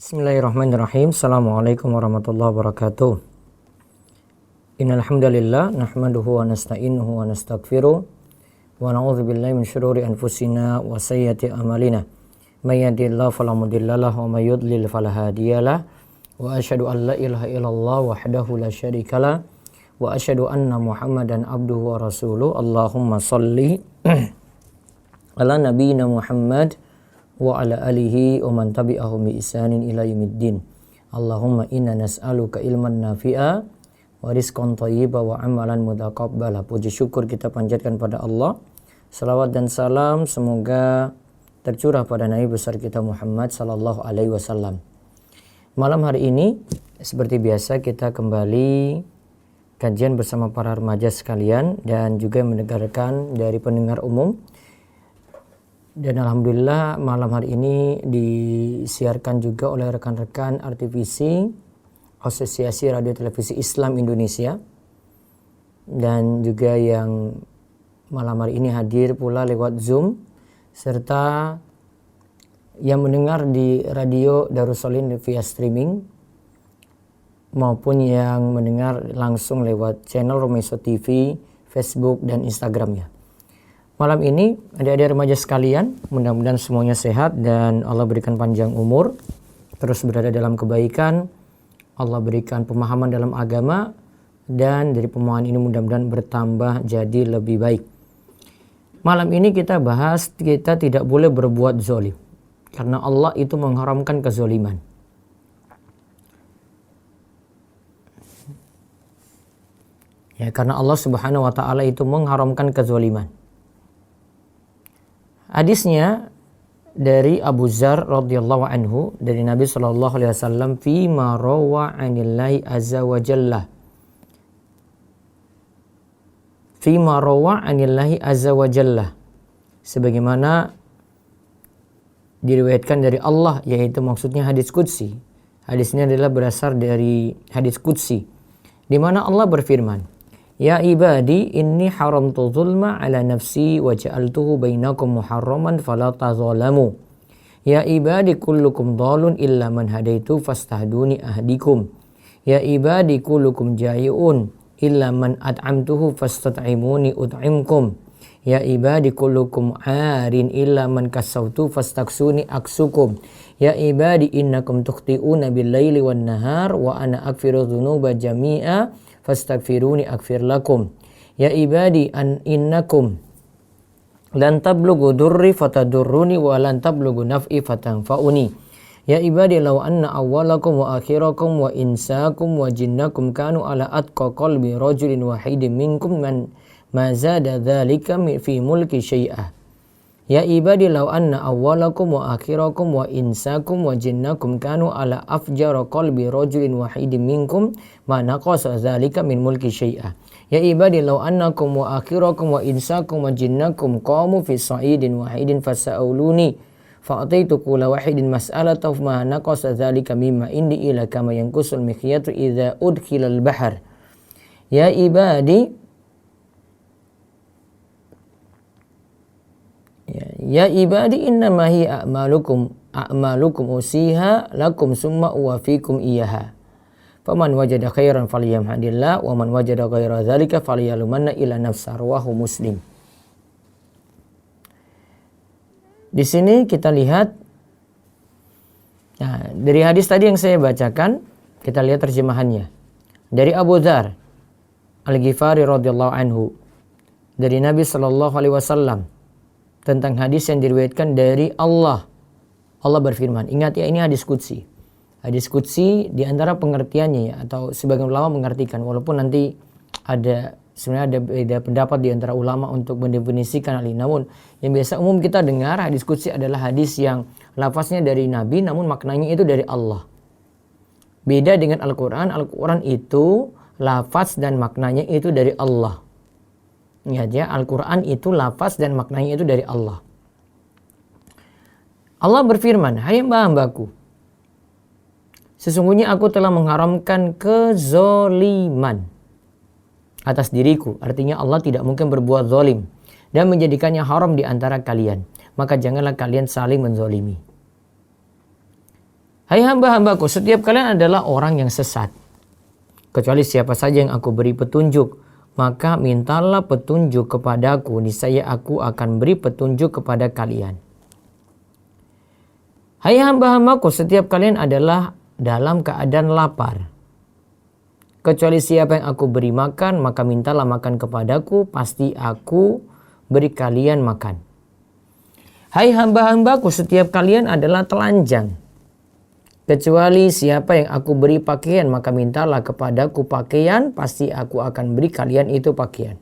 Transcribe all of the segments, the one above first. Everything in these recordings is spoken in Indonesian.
Bismillahirrahmanirrahim. Assalamualaikum warahmatullahi wabarakatuh. Innal hamdalillah nahmaduhu wa nasta'inuhu wa nastaghfiruh wa na'udzu billahi min syururi anfusina wa sayyiati a'malina. May yahdihillahu fala mudhillalah wa may yudlil fala hadiyalah. Wa asyhadu an la ilaha illallah wahdahu la syarikalah wa asyhadu anna Muhammadan abduhu wa rasuluh. Allahumma shalli ala nabiyyina Muhammad wa ala alihi wa man tabi'ahum bi ihsanin ila yaumiddin. Allahumma inna nas'aluka ilman nafi'a wa rizqan thayyiba wa amalan mutaqabbala. Puji syukur kita panjatkan pada Allah. Salawat dan salam semoga tercurah pada Nabi besar kita Muhammad sallallahu alaihi wasallam. Malam hari ini seperti biasa kita kembali kajian bersama para remaja sekalian dan juga mendengarkan dari pendengar umum. Dan alhamdulillah malam hari ini disiarkan juga oleh rekan-rekan RTVC, Asosiasi Radio Televisi Islam Indonesia, dan juga yang malam hari ini hadir pula lewat Zoom, serta yang mendengar di Radio Darussalim via streaming maupun yang mendengar langsung lewat channel Romeso TV, Facebook dan Instagramnya. Malam ini adik-adik remaja sekalian, mudah-mudahan semuanya sehat dan Allah berikan panjang umur, terus berada dalam kebaikan, Allah berikan pemahaman dalam agama, dan dari pemahaman ini mudah-mudahan bertambah jadi lebih baik. Malam ini kita bahas kita tidak boleh berbuat zalim, karena Allah itu mengharamkan kezaliman. Ya, karena Allah Subhanahu wa taala itu mengharamkan kezaliman. Hadisnya dari Abu Dzar radhiyallahu anhu dari Nabi sallallahu alaihi wasallam fi ma rawa 'anillahi azza wa jalla. Fi ma rawa 'anillahi azza wa jalla. Sebagaimana diriwayatkan dari Allah, yaitu maksudnya hadis qudsi. Hadis ini adalah berasal dari hadis qudsi di mana Allah berfirman, Ya ibadi inni haramtu zulma ala nafsi wa ja'altuhu bainakum muharraman fala tazalamu. Ya ibadi kullukum dhalun illa man hadaitu fastahduni ahdikum. Ya ibadi kullukum jai'un illa man at'amtuhu fastat'imuni ut'imkum. Ya ibadi kullukum 'arin illa man kasautu fastaksuni aksukum. Ya ibadi innakum tukhti'una bil-laili wan-nahar wa ana aghfiru dzunuba jami'a fastaghfiruni aghfir lakum. Ya ibadi an innakum lan tablughu durri fatadurruni wa lan tablughu naf'i fatanfa'uni. Ya ibadi law anna awwalakum wa akhirakum wa insakum wa jinnakum kanu ala atqa qalbi rajulin wahidin minkum man ma zada dzalika fi mulki syai'ah. Ya ibadi law anna awwalakum wa akhirakum wa insakum wa jinnakum kanu ala afjara qalbi rajulin wahidin minkum ma naqasa dzalika min mulki syai'ah. Ya ibadi law annakum wa akhirakum wa insakum wa jinnakum qamu fi sa'idin wahidin fasa'uluni fa'ataitu kulla wahidin mas'alatahu ma naqasa dzalika mimma indi ila kama yanqusul mikhyatu idza udkhilal bahr. Ya ibadi Ya ibadi innama hi a'malukum usiha lakum summa uwafikum iyaha. Faman wajada khairan falyamhadillah wa man wajada ghaira dzalika falyalumanna ila nafsa. Rawahu Muslim. Di sini kita lihat dari hadis tadi yang saya bacakan, kita lihat terjemahannya. Dari Abu Dzar Al-Ghifari radhiyallahu anhu dari Nabi sallallahu alaihi wasallam tentang hadis yang diriwayatkan dari Allah. Allah berfirman, ingat ya, ini hadis qudsi. Hadis qudsi di antara pengertiannya ya, atau sebagian ulama mengartikan, walaupun nanti sebenarnya ada beda pendapat di antara ulama untuk mendefinisikan hal ini. Namun yang biasa umum kita dengar hadis qudsi adalah hadis yang lafaznya dari Nabi namun maknanya itu dari Allah. Beda dengan Al-Quran. Al-Quran itu lafaz dan maknanya itu dari Allah. Ingat ya, Al-Quran itu lafaz dan maknanya itu dari Allah. Allah berfirman, hai hamba-hambaku, sesungguhnya aku telah mengharamkan kezoliman atas diriku. Artinya Allah tidak mungkin berbuat zalim dan menjadikannya haram di antara kalian. Maka janganlah kalian saling menzolimi. Hai hamba-hambaku, setiap kalian adalah orang yang sesat. Kecuali siapa saja yang aku beri petunjuk, maka mintalah petunjuk kepadaku, niscaya aku akan beri petunjuk kepada kalian. Hai hamba-hambaku, setiap kalian adalah dalam keadaan lapar. Kecuali siapa yang aku beri makan, maka mintalah makan kepadaku, pasti aku beri kalian makan. Hai hamba-hambaku, setiap kalian adalah telanjang. Kecuali siapa yang aku beri pakaian, maka mintalah kepadaku pakaian, pasti aku akan beri kalian itu pakaian.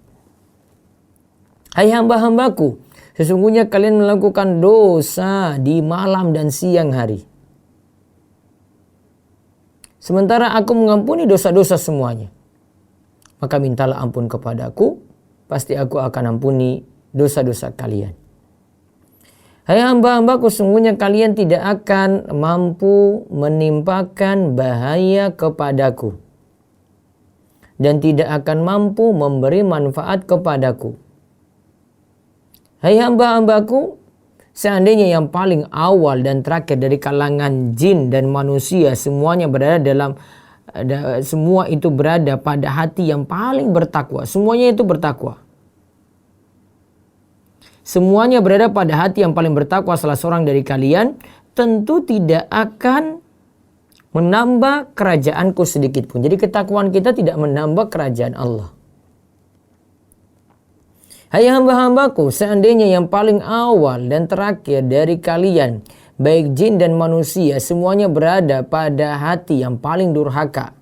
Hai hamba-hambaku, sesungguhnya kalian melakukan dosa di malam dan siang hari. Sementara aku mengampuni dosa-dosa semuanya. Maka mintalah ampun kepadaku, pasti aku akan ampuni dosa-dosa kalian. Hai hamba-hambaku, sungguhnya kalian tidak akan mampu menimpakan bahaya kepadaku. Dan tidak akan mampu memberi manfaat kepadaku. Hai hamba-hambaku, seandainya yang paling awal dan terakhir dari kalangan jin dan manusia semuanya semua itu berada pada hati yang paling bertakwa. Semuanya itu bertakwa. Semuanya berada pada hati yang paling bertakwa salah seorang dari kalian, tentu tidak akan menambah kerajaanku sedikit pun. Jadi ketakwaan kita tidak menambah kerajaan Allah. Hai hamba-hambaku, seandainya yang paling awal dan terakhir dari kalian, baik jin dan manusia, semuanya berada pada hati yang paling durhaka.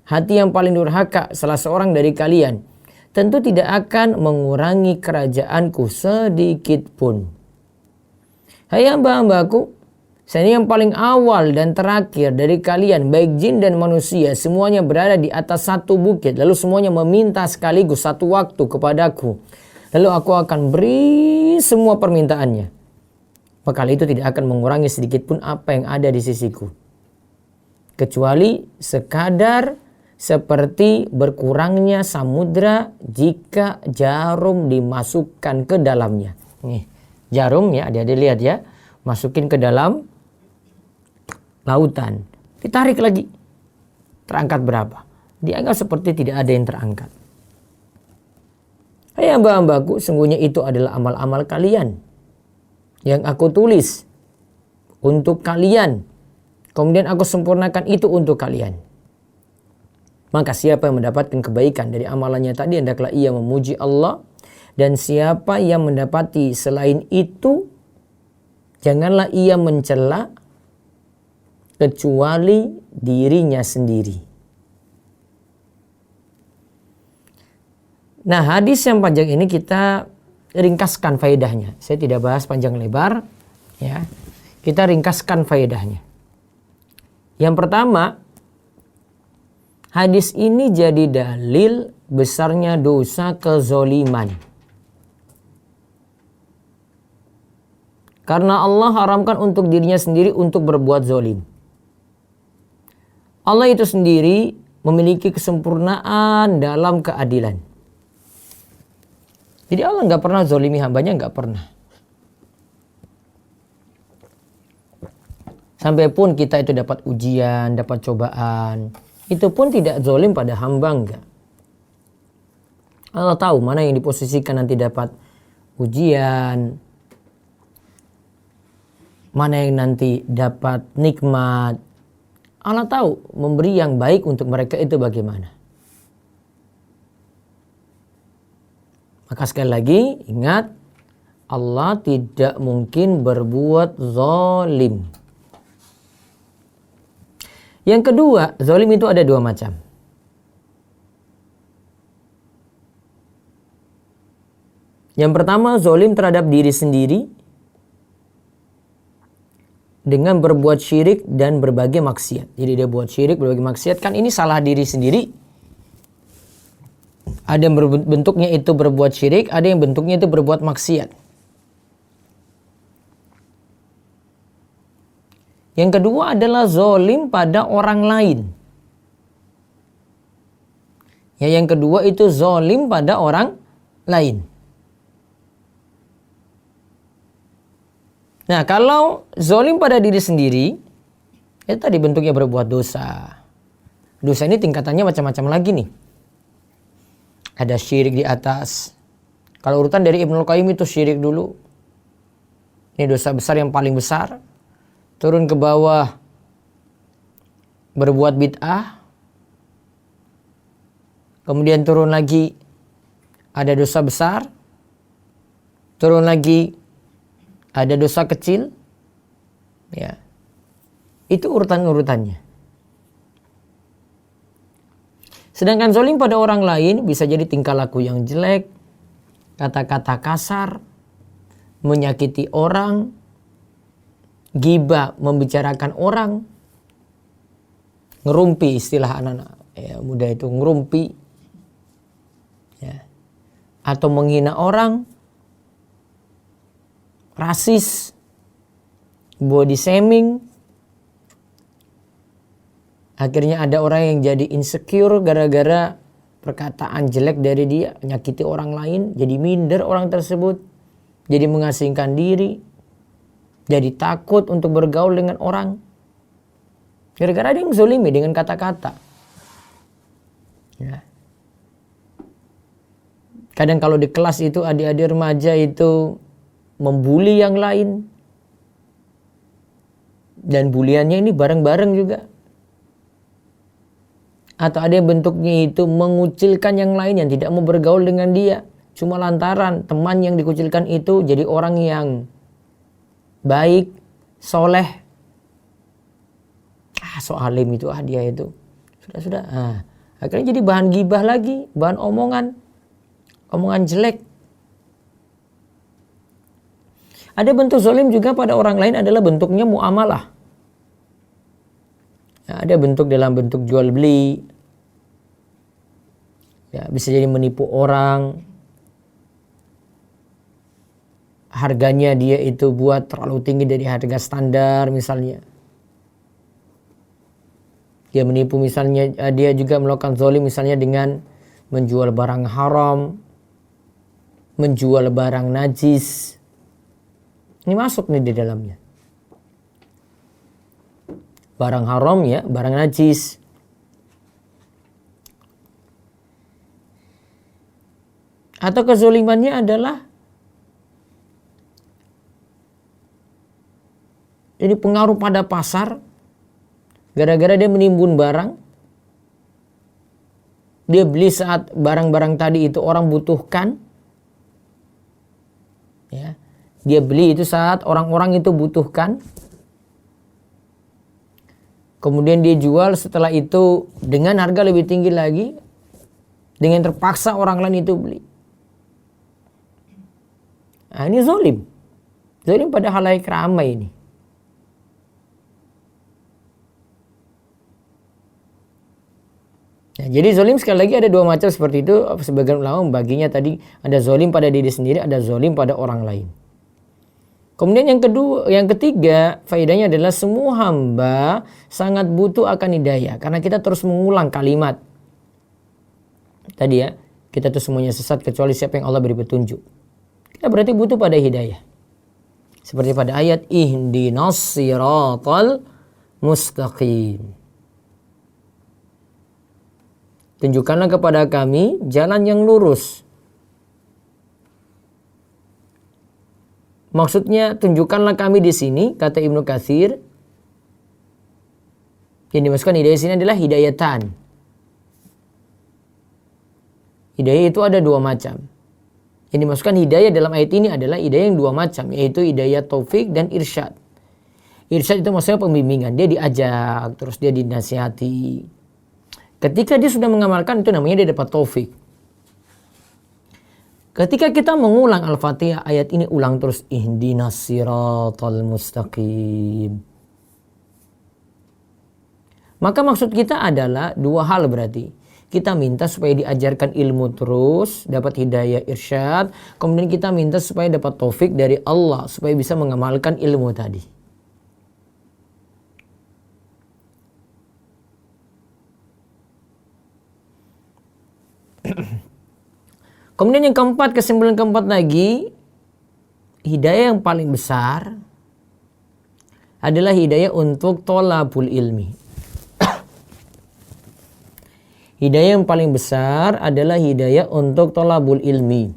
Hati yang paling durhaka salah seorang dari kalian, tentu tidak akan mengurangi kerajaanku sedikit pun. Hai hamba-hambaku, seandainya yang paling awal dan terakhir dari kalian, baik jin dan manusia, semuanya berada di atas satu bukit, lalu semuanya meminta sekaligus satu waktu kepadaku, lalu aku akan beri semua permintaannya. Maka hal itu tidak akan mengurangi sedikit pun apa yang ada di sisiku, kecuali sekadar seperti berkurangnya samudra jika jarum dimasukkan ke dalamnya. Nih, jarum ya, adik-adik lihat ya, masukin ke dalam lautan, ditarik lagi, terangkat berapa? Dianggap seperti tidak ada yang terangkat. Hai hamba-hambaku, sungguhnya itu adalah amal-amal kalian yang aku tulis untuk kalian, kemudian aku sempurnakan itu untuk kalian. Maka siapa yang mendapatkan kebaikan dari amalannya tadi, hendaklah ia memuji Allah, dan siapa yang mendapati selain itu, janganlah ia mencela kecuali dirinya sendiri. Nah, hadis yang panjang ini kita ringkaskan faedahnya. Saya tidak bahas panjang lebar, ya. Kita ringkaskan faedahnya. Yang pertama, hadis ini jadi dalil besarnya dosa kezoliman. Karena Allah haramkan untuk dirinya sendiri untuk berbuat zolim. Allah itu sendiri memiliki kesempurnaan dalam keadilan. Jadi Allah nggak pernah zolimi hambanya, nggak pernah. Sampai pun kita itu dapat ujian, dapat cobaan, itu pun tidak zolim pada hamba, enggak. Allah tahu mana yang diposisikan nanti dapat ujian, mana yang nanti dapat nikmat. Allah tahu memberi yang baik untuk mereka itu bagaimana. Maka sekali lagi ingat, Allah tidak mungkin berbuat zalim. Yang kedua, zalim itu ada dua macam. Yang pertama, zalim terhadap diri sendiri dengan berbuat syirik dan berbagai maksiat. Jadi dia buat syirik, berbagai maksiat, kan ini salah diri sendiri. Ada yang bentuknya itu berbuat syirik, ada yang bentuknya itu berbuat maksiat. Yang kedua adalah zalim pada orang lain. Ya, yang kedua itu zalim pada orang lain. Nah, kalau zolim pada diri sendiri, itu tadi bentuknya berbuat dosa. Dosa ini tingkatannya macam-macam lagi nih. Ada syirik di atas. Kalau urutan dari Ibnul Qayyim itu syirik dulu. Ini dosa besar yang paling besar. Turun ke bawah, berbuat bid'ah. Kemudian turun lagi, ada dosa besar. Turun lagi, ada dosa kecil. Ya. Itu urutan-urutannya. Sedangkan zolim pada orang lain bisa jadi tingkah laku yang jelek, kata-kata kasar, menyakiti orang, ghibah, membicarakan orang, ngerumpi, istilah anak-anak muda itu, ngerumpi, ya. Atau menghina orang, rasis, body shaming. Akhirnya ada orang yang jadi insecure gara-gara perkataan jelek dari dia, menyakiti orang lain, jadi minder orang tersebut, jadi mengasingkan diri, jadi takut untuk bergaul dengan orang. Gara-gara dia yang zolimi dengan kata-kata. Ya. Kadang kalau di kelas itu adik-adik remaja itu membuli yang lain. Dan buliannya ini bareng-bareng juga. Atau ada yang bentuknya itu mengucilkan yang lain yang tidak mau bergaul dengan dia. Cuma lantaran teman yang dikucilkan itu jadi orang yang baik, soleh. So alim itu dia itu. Sudah. Akhirnya jadi bahan gibah lagi, bahan omongan jelek. Ada bentuk zolim juga pada orang lain adalah bentuknya muamalah. Ya, ada bentuk dalam bentuk jual beli. Ya, bisa jadi menipu orang. Harganya dia itu buat terlalu tinggi dari harga standar misalnya. Dia menipu misalnya, dia juga melakukan zolim misalnya dengan menjual barang haram, menjual barang najis. Ini masuk nih di dalamnya. Barang haram ya, barang najis. Atau kezolimannya adalah ini pengaruh pada pasar. Gara-gara dia menimbun barang. Dia beli saat barang-barang tadi itu orang butuhkan. Ya. Dia beli itu saat orang-orang itu butuhkan. Kemudian dia jual setelah itu dengan harga lebih tinggi lagi. Dengan terpaksa orang lain itu beli. Nah, ini zolim. Zolim pada halayak ramai ini. Nah, jadi zolim sekali lagi ada dua macam seperti itu. Sebagian ulama membaginya tadi ada zolim pada diri sendiri, ada zolim pada orang lain. Kemudian yang ketiga, faedahnya adalah semua hamba sangat butuh akan hidayah. Karena kita terus mengulang kalimat. Tadi ya, kita tuh semuanya sesat kecuali siapa yang Allah beri petunjuk. Kita berarti butuh pada hidayah. Seperti pada ayat, ihdinas siratal mustaqim. Tunjukkanlah kepada kami jalan yang lurus. Maksudnya tunjukkanlah kami di sini, kata Ibnu Katsir. Yang dimaksudkan hidayah sini adalah hidayatan. Hidayah itu ada dua macam. Yang dimaksudkan hidayah dalam ayat ini adalah hidayah yang dua macam, yaitu hidayah taufik dan irsyad. Irsyad itu maksudnya pembimbingan, dia diajak, terus dia dinasihati. Ketika dia sudah mengamalkan itu namanya dia dapat taufik. Ketika kita mengulang Al-Fatihah, ayat ini ulang terus. Ihdinas siratal mustaqim. Maka maksud kita adalah dua hal berarti. Kita minta supaya diajarkan ilmu terus, dapat hidayah irsyad. Kemudian kita minta supaya dapat taufik dari Allah, supaya bisa mengamalkan ilmu tadi. Kemudian yang keempat, kesimpulan keempat lagi, hidayah yang paling besar adalah hidayah untuk thalabul ilmi. Hidayah yang paling besar adalah hidayah untuk thalabul ilmi.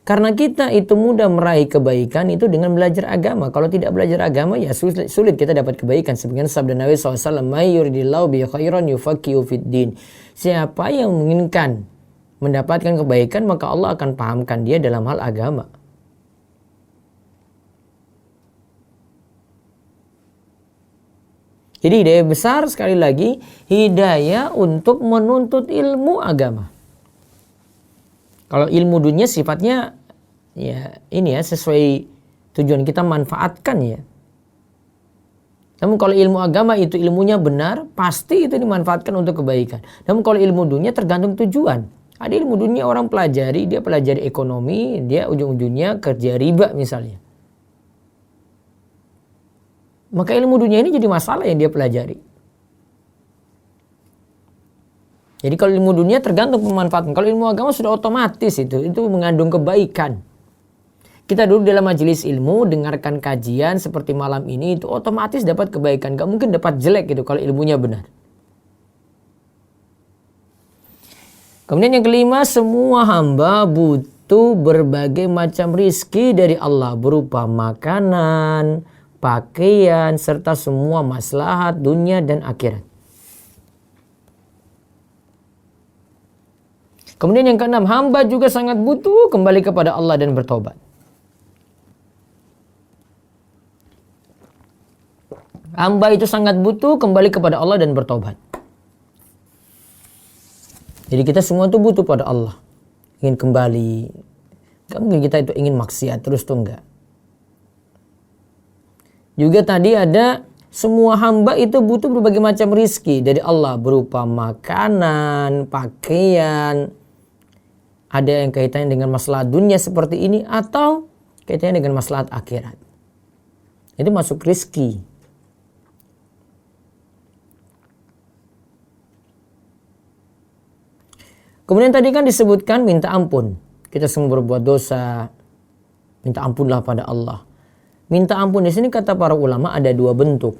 Karena kita itu mudah meraih kebaikan itu dengan belajar agama. Kalau tidak belajar agama ya sulit kita dapat kebaikan. Sebagaimana sabda Nabi SAW, "May yuridillahu bi khairan yufaqihu fiddin." Siapa yang menginginkan mendapatkan kebaikan, maka Allah akan pahamkan dia dalam hal agama. Jadi hidayah besar sekali lagi, hidayah untuk menuntut ilmu agama. Kalau ilmu dunia sifatnya ya ini ya sesuai tujuan kita manfaatkan ya. Namun kalau ilmu agama itu ilmunya benar, pasti itu dimanfaatkan untuk kebaikan. Namun kalau ilmu dunia tergantung tujuan. Ada ilmu dunia orang pelajari, dia pelajari ekonomi, dia ujung-ujungnya kerja riba misalnya. Maka ilmu dunia ini jadi masalah yang dia pelajari. Jadi kalau ilmu dunia tergantung pemanfaatan. Kalau ilmu agama sudah otomatis itu mengandung kebaikan. Kita dulu dalam majelis ilmu, dengarkan kajian seperti malam ini, itu otomatis dapat kebaikan. Gak mungkin dapat jelek gitu kalau ilmunya benar. Kemudian yang kelima, semua hamba butuh berbagai macam rizki dari Allah. Berupa makanan, pakaian, serta semua maslahat dunia dan akhirat. Kemudian yang keenam, hamba juga sangat butuh kembali kepada Allah dan bertobat. Hamba itu sangat butuh kembali kepada Allah dan bertobat. Jadi kita semua itu butuh pada Allah. Ingin kembali. Gak mungkin kita itu ingin maksiat terus tuh enggak. Juga tadi ada semua hamba itu butuh berbagai macam rizki dari Allah. Berupa makanan, pakaian. Ada yang kaitannya dengan masalah dunia seperti ini. Atau kaitannya dengan masalah akhirat. Itu masuk rizki. Kemudian tadi kan disebutkan minta ampun. Kita semua berbuat dosa. Minta ampunlah pada Allah. Minta ampun di sini kata para ulama ada dua bentuk.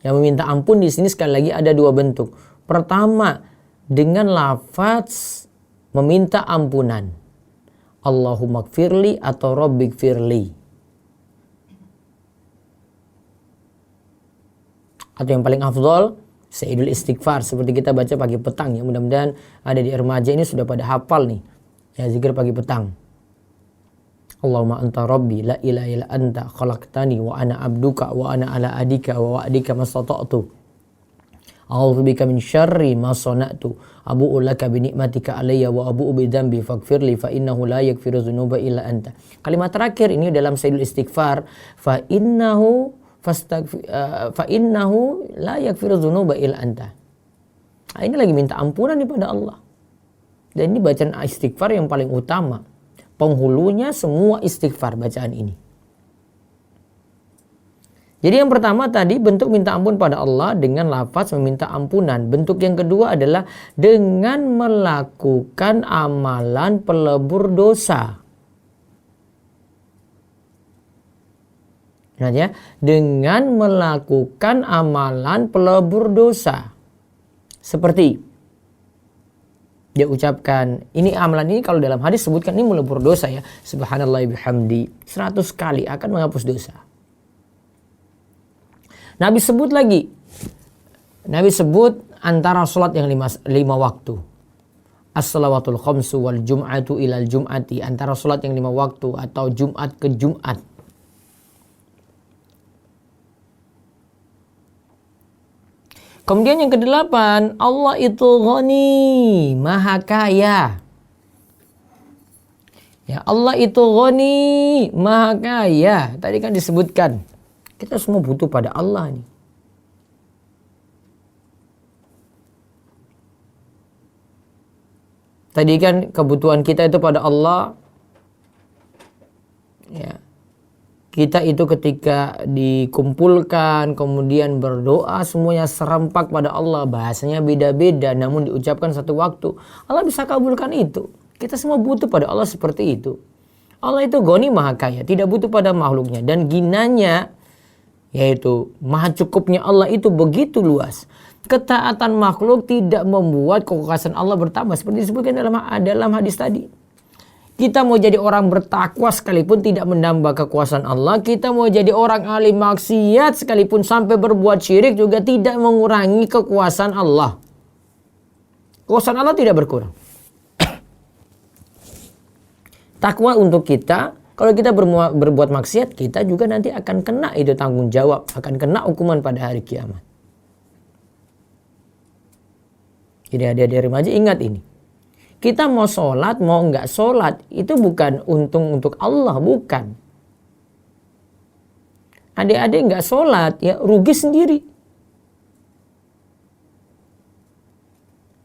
Yang meminta ampun di sini sekali lagi ada dua bentuk. Pertama, dengan lafaz meminta ampunan. Allahumma gfirli atau Rabbik firli. Atau yang paling afdol, Sayyidul Istighfar seperti kita baca pagi petang ya. Mudah-mudahan ada di remaja ini sudah pada hafal nih. Ya zikir pagi petang. Allahumma anta rabbi la ilaha illa anta khalaqtani wa ana abduka wa ana ala adika wa wa'dika mastata'tu. A'udzubika min syarri ma sana'tu. Abu'u laka bi ni'matika alayya wa abu'u bi dzambi faghfirli fa innahu la yaghfiru dzunuba illa anta. Kalimat terakhir ini dalam Sayyidul Istighfar, fa innahu la yaghfiru dzunuba illa anta. Nah, ini lagi minta ampunan kepada Allah. Dan ini bacaan istighfar yang paling utama. Penghulunya semua istighfar bacaan ini. Jadi yang pertama tadi bentuk minta ampun pada Allah dengan lafaz meminta ampunan. Bentuk yang kedua adalah dengan melakukan amalan pelebur dosa. Nah, ya, dengan melakukan amalan pelebur dosa. Seperti dia ucapkan, ini amalan ini kalau dalam hadis sebutkan ini melebur dosa ya. Subhanallah bihamdi 100 kali akan menghapus dosa. Nabi sebut lagi. Nabi sebut antara sholat yang lima waktu. As-salawatul khamsu wal jum'atu ilal jum'ati. Antara sholat yang 5 waktu atau Jumat ke Jumat. Kemudian yang kedelapan, Allah itu ghani, maha kaya. Ya, Allah itu ghani, maha kaya. Tadi kan disebutkan, kita semua butuh pada Allah nih. Tadi kan kebutuhan kita itu pada Allah. Ya. Kita itu ketika dikumpulkan, kemudian berdoa, semuanya serempak pada Allah. Bahasanya beda-beda, namun diucapkan satu waktu. Allah bisa kabulkan itu. Kita semua butuh pada Allah seperti itu. Allah itu Ghani, maha kaya, tidak butuh pada makhluknya. Dan ginanya, yaitu maha cukupnya Allah itu begitu luas. Ketaatan makhluk tidak membuat kekuasaan Allah bertambah. Seperti disebutkan dalam hadis tadi. Kita mau jadi orang bertakwa sekalipun tidak menambah kekuasaan Allah. Kita mau jadi orang alim maksiat sekalipun sampai berbuat syirik juga tidak mengurangi kekuasaan Allah. Kekuasaan Allah tidak berkurang. Takwa untuk kita, kalau kita berbuat maksiat, kita juga nanti akan kena itu tanggung jawab. Akan kena hukuman pada hari kiamat. Jadi adik-adik remaja ingat ini. Kita mau sholat, mau nggak sholat, itu bukan untung untuk Allah, bukan. Adik-adik nggak sholat, ya rugi sendiri.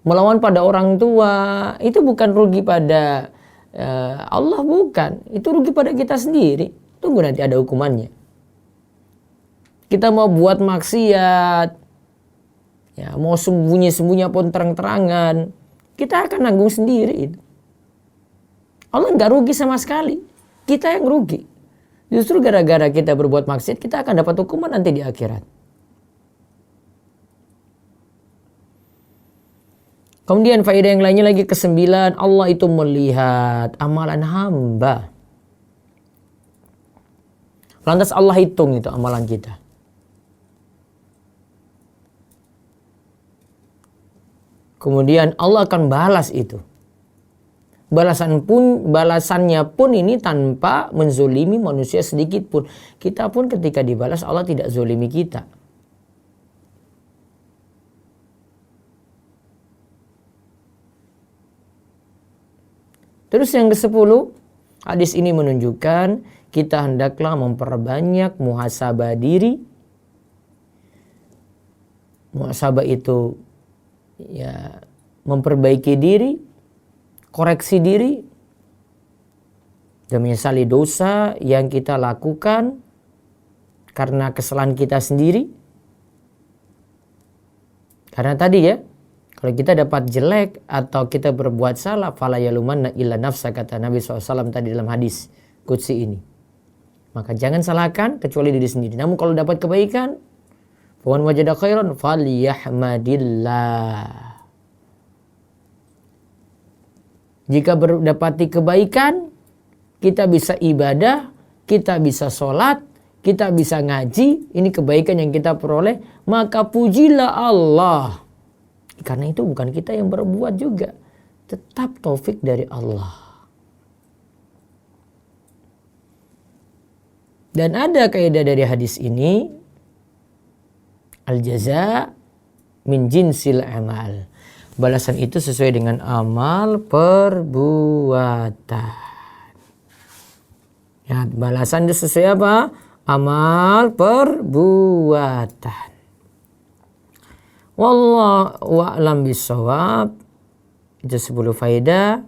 Melawan pada orang tua, itu bukan rugi pada Allah, bukan. Itu rugi pada kita sendiri. Tunggu nanti ada hukumannya. Kita mau buat maksiat, ya mau sembunyi-sembunyi pun terang-terangan, kita akan nanggung sendiri itu. Allah nggak rugi sama sekali. Kita yang rugi. Justru gara-gara kita berbuat maksiat, kita akan dapat hukuman nanti di akhirat. Kemudian faedah yang lainnya lagi ke-9, Allah itu melihat amalan hamba. Lantas Allah hitung itu amalan kita. Kemudian Allah akan balas itu. Balasannya pun ini tanpa menzolimi manusia sedikit pun. Kita pun ketika dibalas Allah tidak zolimi kita. Terus yang ke-10, hadis ini menunjukkan kita hendaklah memperbanyak muhasabah diri. Muhasabah itu ya memperbaiki diri, koreksi diri, dan menyesali dosa yang kita lakukan karena kesalahan kita sendiri. Karena tadi ya, kalau kita dapat jelek atau kita berbuat salah, fala yalumanna illa nafsa, kata Nabi SAW tadi dalam hadis qudsi ini. Maka jangan salahkan kecuali diri sendiri. Namun kalau dapat kebaikan, faman wajada khairan falyahmadillah. Jika mendapati kebaikan, kita bisa ibadah, kita bisa sholat, kita bisa ngaji, ini kebaikan yang kita peroleh, maka pujilah Allah. Karena itu bukan kita yang berbuat juga, tetap taufik dari Allah. Dan ada kaidah dari hadis ini, al-jaza min jinsil amal. Balasan itu sesuai dengan amal perbuatan. Ya, balasan itu sesuai apa? Amal perbuatan. Wallahu a'lam bishawab. Itu 10 faedah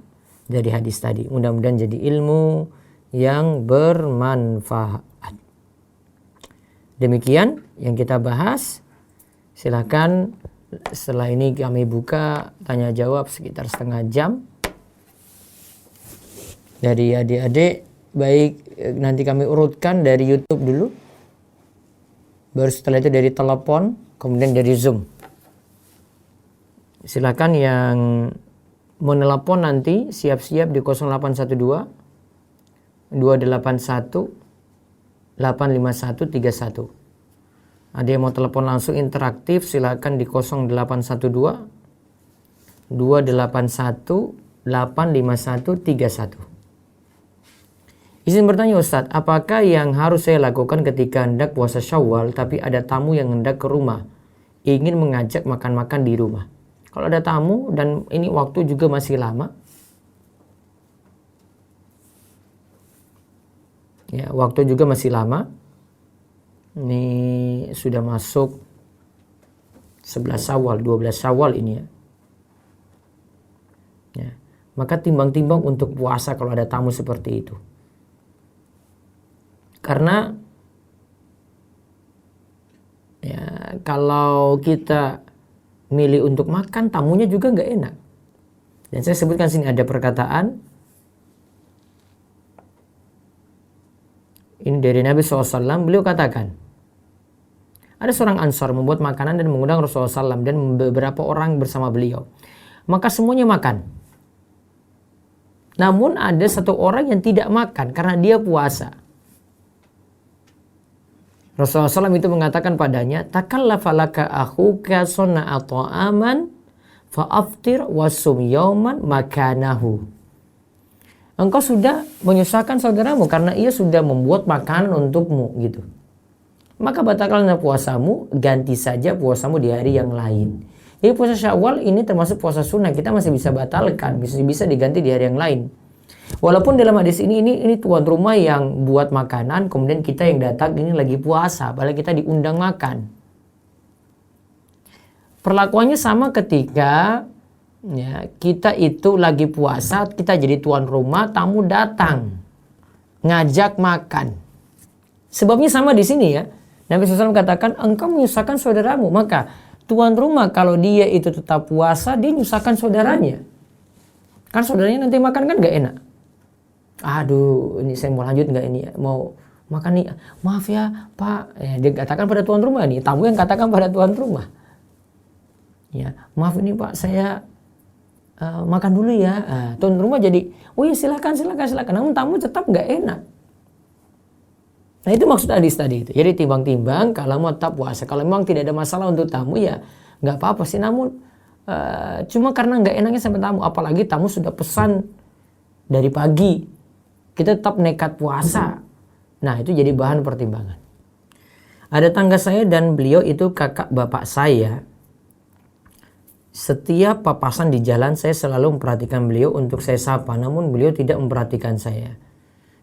dari hadis tadi. Mudah-mudahan jadi ilmu yang bermanfaat. Demikian yang kita bahas. Silakan setelah ini kami buka tanya jawab sekitar setengah jam dari adik-adik. Baik, nanti kami urutkan dari YouTube dulu, baru setelah itu dari telepon, kemudian dari Zoom. Silakan yang menelpon nanti siap-siap di 0812 281 85131. Ada yang mau telepon langsung interaktif, silakan di 0812 281 85131. Izin bertanya Ustadz, apakah yang harus saya lakukan ketika hendak puasa Syawal tapi ada tamu yang hendak ke rumah, ingin mengajak makan-makan di rumah? Kalau ada tamu dan ini waktu juga masih lama, ya waktu juga masih lama, ini sudah masuk 11 Syawal, 12 Syawal ini ya. Ya, maka timbang-timbang untuk puasa kalau ada tamu seperti itu. Karena ya kalau kita milih untuk makan, tamunya juga nggak enak. Dan saya sebutkan sini ada perkataan Ini dari Nabi SAW, beliau katakan, ada seorang Ansar membuat makanan dan mengundang Rasulullah SAW dan beberapa orang bersama beliau. Maka semuanya makan. Namun ada satu orang yang tidak makan karena dia puasa. Rasulullah SAW itu mengatakan padanya, takallafa laka akhuka sonna'a ta'aman fa'aftir wasum yauman makanahu. Engkau sudah menyusahkan saudaramu karena ia sudah membuat makanan untukmu gitu. Maka batalkanlah puasamu, ganti saja puasamu di hari yang lain. Jadi puasa Syawal ini termasuk puasa sunnah, kita masih bisa batalkan, bisa diganti di hari yang lain. Walaupun dalam hadis ini tuan rumah yang buat makanan, kemudian kita yang datang ini lagi puasa, padahal kita diundang makan. Perlakuannya sama ketika ya, kita itu lagi puasa, kita jadi tuan rumah, tamu datang ngajak makan. Sebabnya sama di sini ya. Nabi SAW katakan, engkau menyusahkan saudaramu. Maka tuan rumah kalau dia itu tetap puasa, dia menyusahkan saudaranya. Kan saudaranya nanti makan kan gak enak. Aduh, ini saya mau lanjut gak ini ya? Mau makan nih, maaf ya Pak. Ya, dia katakan pada tuan rumah nih, tamu yang katakan pada tuan rumah. Ya, maaf ini Pak, saya makan dulu ya. Tuan rumah jadi, oh ya silakan. Namun tamu tetap gak enak. Nah itu maksud hadis tadi itu. Jadi timbang-timbang kalau mau tetap puasa. Kalau memang tidak ada masalah untuk tamu ya nggak apa-apa sih. Namun cuma karena nggak enaknya sama tamu. Apalagi tamu sudah pesan dari pagi. Kita tetap nekat puasa. Nah itu jadi bahan pertimbangan. Ada tangga saya dan beliau itu kakak bapak saya. Setiap papasan di jalan saya selalu memperhatikan beliau untuk saya sapa. Namun beliau tidak memperhatikan saya.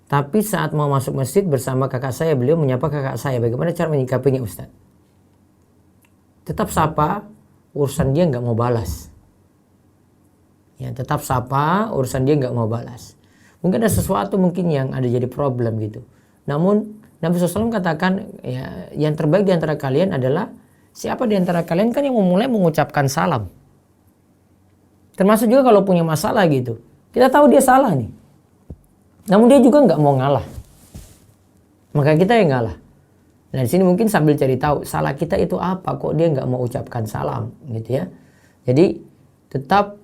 Tapi saat mau masuk masjid bersama kakak saya, beliau menyapa kakak saya. Bagaimana cara menyikapinya Ustaz? Tetap sapa, urusan dia nggak mau balas. Ya, tetap sapa, urusan dia nggak mau balas. Mungkin ada sesuatu mungkin yang ada jadi problem gitu. Namun Nabi SAW katakan, ya, yang terbaik di antara kalian adalah siapa di antara kalian kan yang memulai mengucapkan salam. Termasuk juga kalau punya masalah gitu. Kita tahu dia salah nih. Namun dia juga nggak mau ngalah. Maka kita yang ngalah. Nah di sini mungkin sambil cari tahu salah kita itu apa, kok dia nggak mau ucapkan salam gitu ya. Jadi tetap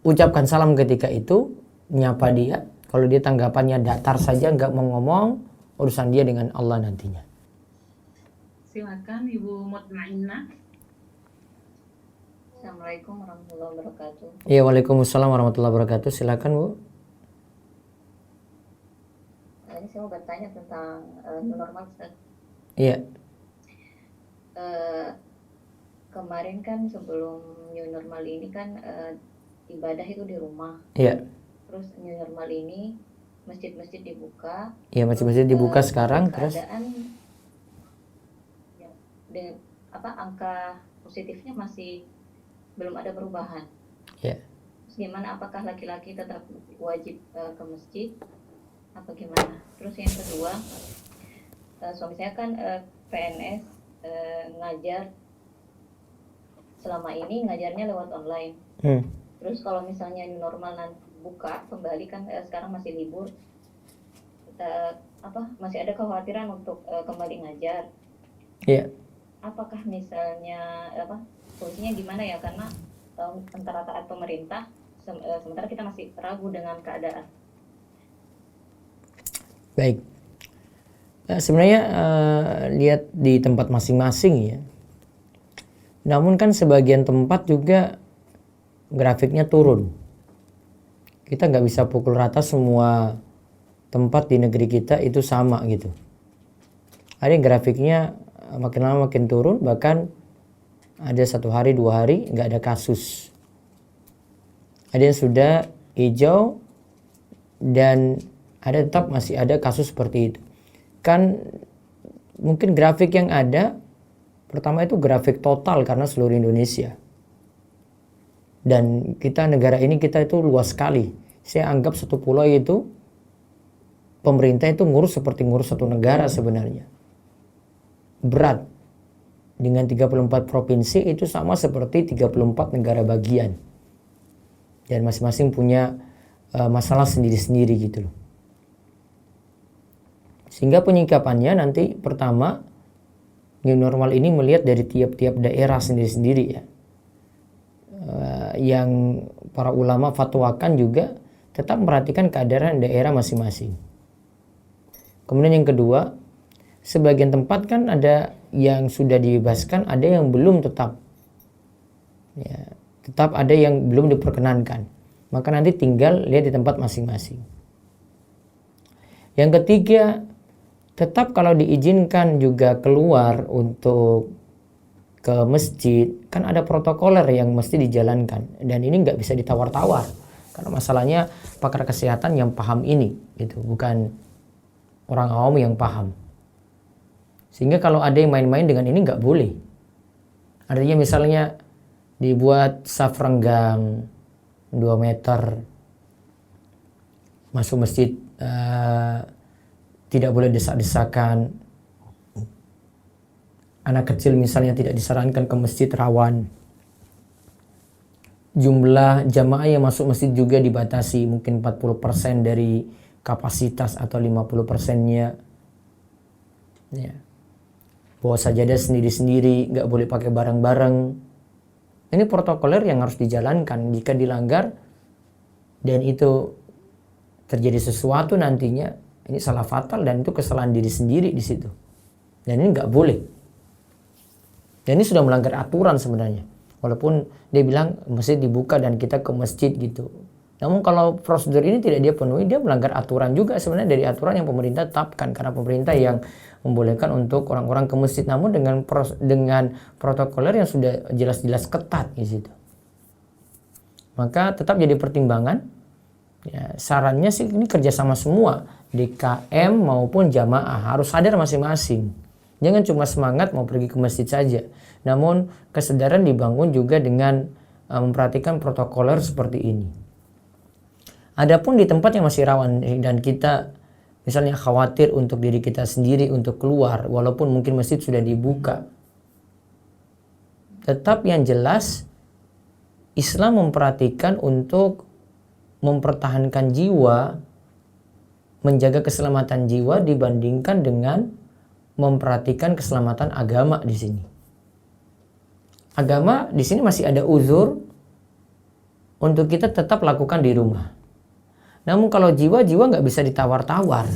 ucapkan salam ketika itu, nyapa dia. Kalau dia tanggapannya datar saja, nggak mau ngomong, urusan dia dengan Allah nantinya. Silakan Ibu Mutmainnah. Assalamualaikum warahmatullahi wabarakatuh. Iya, waalaikumsalam warahmatullahi wabarakatuh. Silakan Bu. Ini saya mau bertanya tentang new normal, Ustaz. Iya. Kemarin kan sebelum new normal ini kan ibadah itu di rumah. Iya. Terus new normal ini masjid-masjid dibuka. Iya, masjid-masjid dibuka sekarang. Terus ya, angka positifnya masih belum ada perubahan. Iya. Terus gimana? Apakah laki-laki tetap wajib ke masjid? Apa gimana? Terus yang kedua, suami saya kan PNS, ngajar selama ini ngajarnya lewat online. Terus kalau misalnya new normal nanti buka kembali kan sekarang masih libur, masih ada kekhawatiran untuk kembali ngajar. Iya. Apakah misalnya solusinya gimana ya? Karena antara taat pemerintah, sementara kita masih ragu dengan keadaan. Baik. Sebenarnya lihat di tempat masing-masing ya. Namun kan sebagian tempat juga grafiknya turun. Kita nggak bisa pukul rata semua tempat di negeri kita itu sama gitu. Ada yang grafiknya makin lama makin turun, bahkan ada 1 hari 2 hari nggak ada kasus. Ada yang sudah hijau dan ada tetap masih ada kasus seperti itu. Kan mungkin grafik yang ada pertama itu grafik total karena seluruh Indonesia. Dan kita negara ini kita itu luas sekali. Saya anggap satu pulau itu pemerintah itu ngurus seperti ngurus satu negara sebenarnya. Berat. Dengan 34 provinsi itu sama seperti 34 negara bagian. Dan masing-masing punya masalah sendiri-sendiri gitu loh. Sehingga penyikapannya nanti pertama, new normal ini melihat dari tiap-tiap daerah sendiri-sendiri ya. Yang para ulama fatwakan juga tetap memperhatikan keadaan daerah masing-masing. Kemudian yang kedua, sebagian tempat kan ada yang sudah dibebaskan, ada yang belum tetap. Ya, tetap ada yang belum diperkenankan. Maka nanti tinggal lihat di tempat masing-masing. Yang ketiga, tetap kalau diizinkan juga keluar untuk ke masjid, kan ada protokoler yang mesti dijalankan. Dan ini nggak bisa ditawar-tawar. Karena masalahnya pakar kesehatan yang paham ini, gitu, bukan orang awam yang paham. Sehingga kalau ada yang main-main dengan ini nggak boleh. Artinya misalnya dibuat saf renggang 2 meter, masuk masjid tidak boleh desak-desakan. Anak kecil misalnya tidak disarankan ke masjid rawan. Jumlah jamaah yang masuk masjid juga dibatasi, mungkin 40% dari kapasitas atau 50%-nya. Ya. Bawa sajadah sendiri-sendiri, nggak boleh pakai bareng-bareng. Ini protokoler yang harus dijalankan. Jika dilanggar dan itu terjadi sesuatu nantinya, ini salah fatal dan itu kesalahan diri sendiri di situ. Dan ini nggak boleh. Dan ini sudah melanggar aturan sebenarnya. Walaupun dia bilang masjid dibuka dan kita ke masjid gitu. Namun kalau prosedur ini tidak dia penuhi, dia melanggar aturan juga sebenarnya dari aturan yang pemerintah tetapkan. Karena pemerintah yang membolehkan untuk orang-orang ke masjid, namun dengan protokoler yang sudah jelas-jelas ketat di situ. Maka tetap jadi pertimbangan. Ya, sarannya sih ini kerjasama semua, DKM maupun jamaah harus sadar masing-masing. Jangan cuma semangat mau pergi ke masjid saja. Namun kesadaran dibangun juga dengan memperhatikan protokoler seperti ini. Adapun di tempat yang masih rawan dan kita misalnya khawatir untuk diri kita sendiri untuk keluar, walaupun mungkin masjid sudah dibuka, tetap yang jelas Islam memperhatikan untuk mempertahankan jiwa, menjaga keselamatan jiwa dibandingkan dengan memperhatikan keselamatan agama di sini. Agama di sini masih ada uzur untuk kita tetap lakukan di rumah. Namun kalau jiwa nggak bisa ditawar-tawar.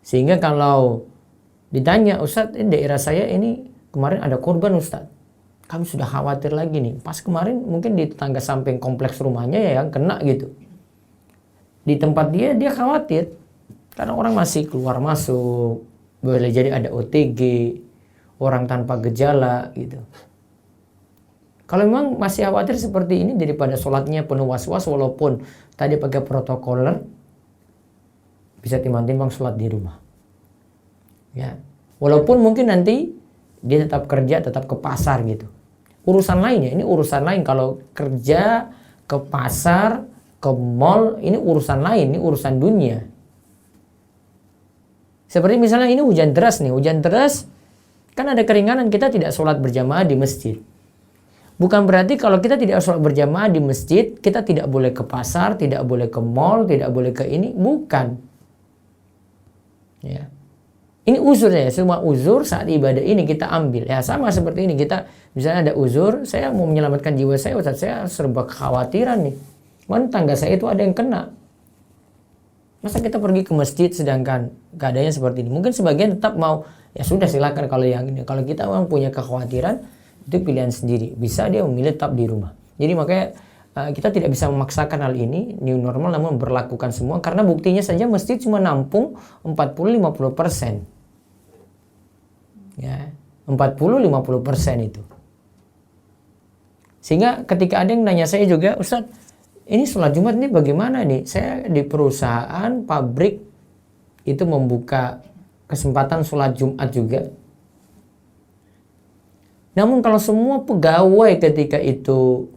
Sehingga kalau ditanya, Ustadz, ini daerah saya ini kemarin ada korban Ustadz. Kami sudah khawatir lagi nih. Pas kemarin mungkin di tetangga samping kompleks rumahnya ya yang kena gitu. Di tempat dia khawatir. Karena orang masih keluar masuk. Boleh jadi ada OTG. Orang tanpa gejala gitu. Kalau memang masih khawatir seperti ini daripada sholatnya penuh was-was walaupun tadi pakai protokoler, bisa timbang-timbang sholat di rumah. Ya, walaupun mungkin nanti dia tetap kerja, tetap ke pasar gitu. Urusan lainnya, ini urusan lain. Kalau kerja, ke pasar, ke mall, ini urusan lain, ini urusan dunia. Seperti misalnya ini hujan deras nih, hujan deras, kan ada keringanan kita tidak sholat berjamaah di masjid. Bukan berarti kalau kita tidak sholat berjamaah di masjid, kita tidak boleh ke pasar, tidak boleh ke mall, tidak boleh ke ini. Bukan. Ya. Ini uzurnya ya, semua uzur saat ibadah ini kita ambil. Ya sama seperti ini, kita misalnya ada uzur, saya mau menyelamatkan jiwa saya, Ustaz, saya serba kekhawatiran nih. Mana tangga saya itu ada yang kena. Masa kita pergi ke masjid sedangkan keadaannya seperti ini. Mungkin sebagian tetap mau, ya sudah silakan kalau yang ini. Kalau kita memang punya kekhawatiran, itu pilihan sendiri. Bisa dia memilih tetap di rumah. Jadi makanya kita tidak bisa memaksakan hal ini, new normal, namun berlakukan semua. Karena buktinya saja masjid cuma nampung 40-50%. Ya, 40-50% itu. Sehingga ketika ada yang nanya saya juga, Ustadz, ini sholat Jumat ini bagaimana nih? Saya di perusahaan, pabrik, itu membuka kesempatan sholat Jumat juga. Namun kalau semua pegawai ketika itu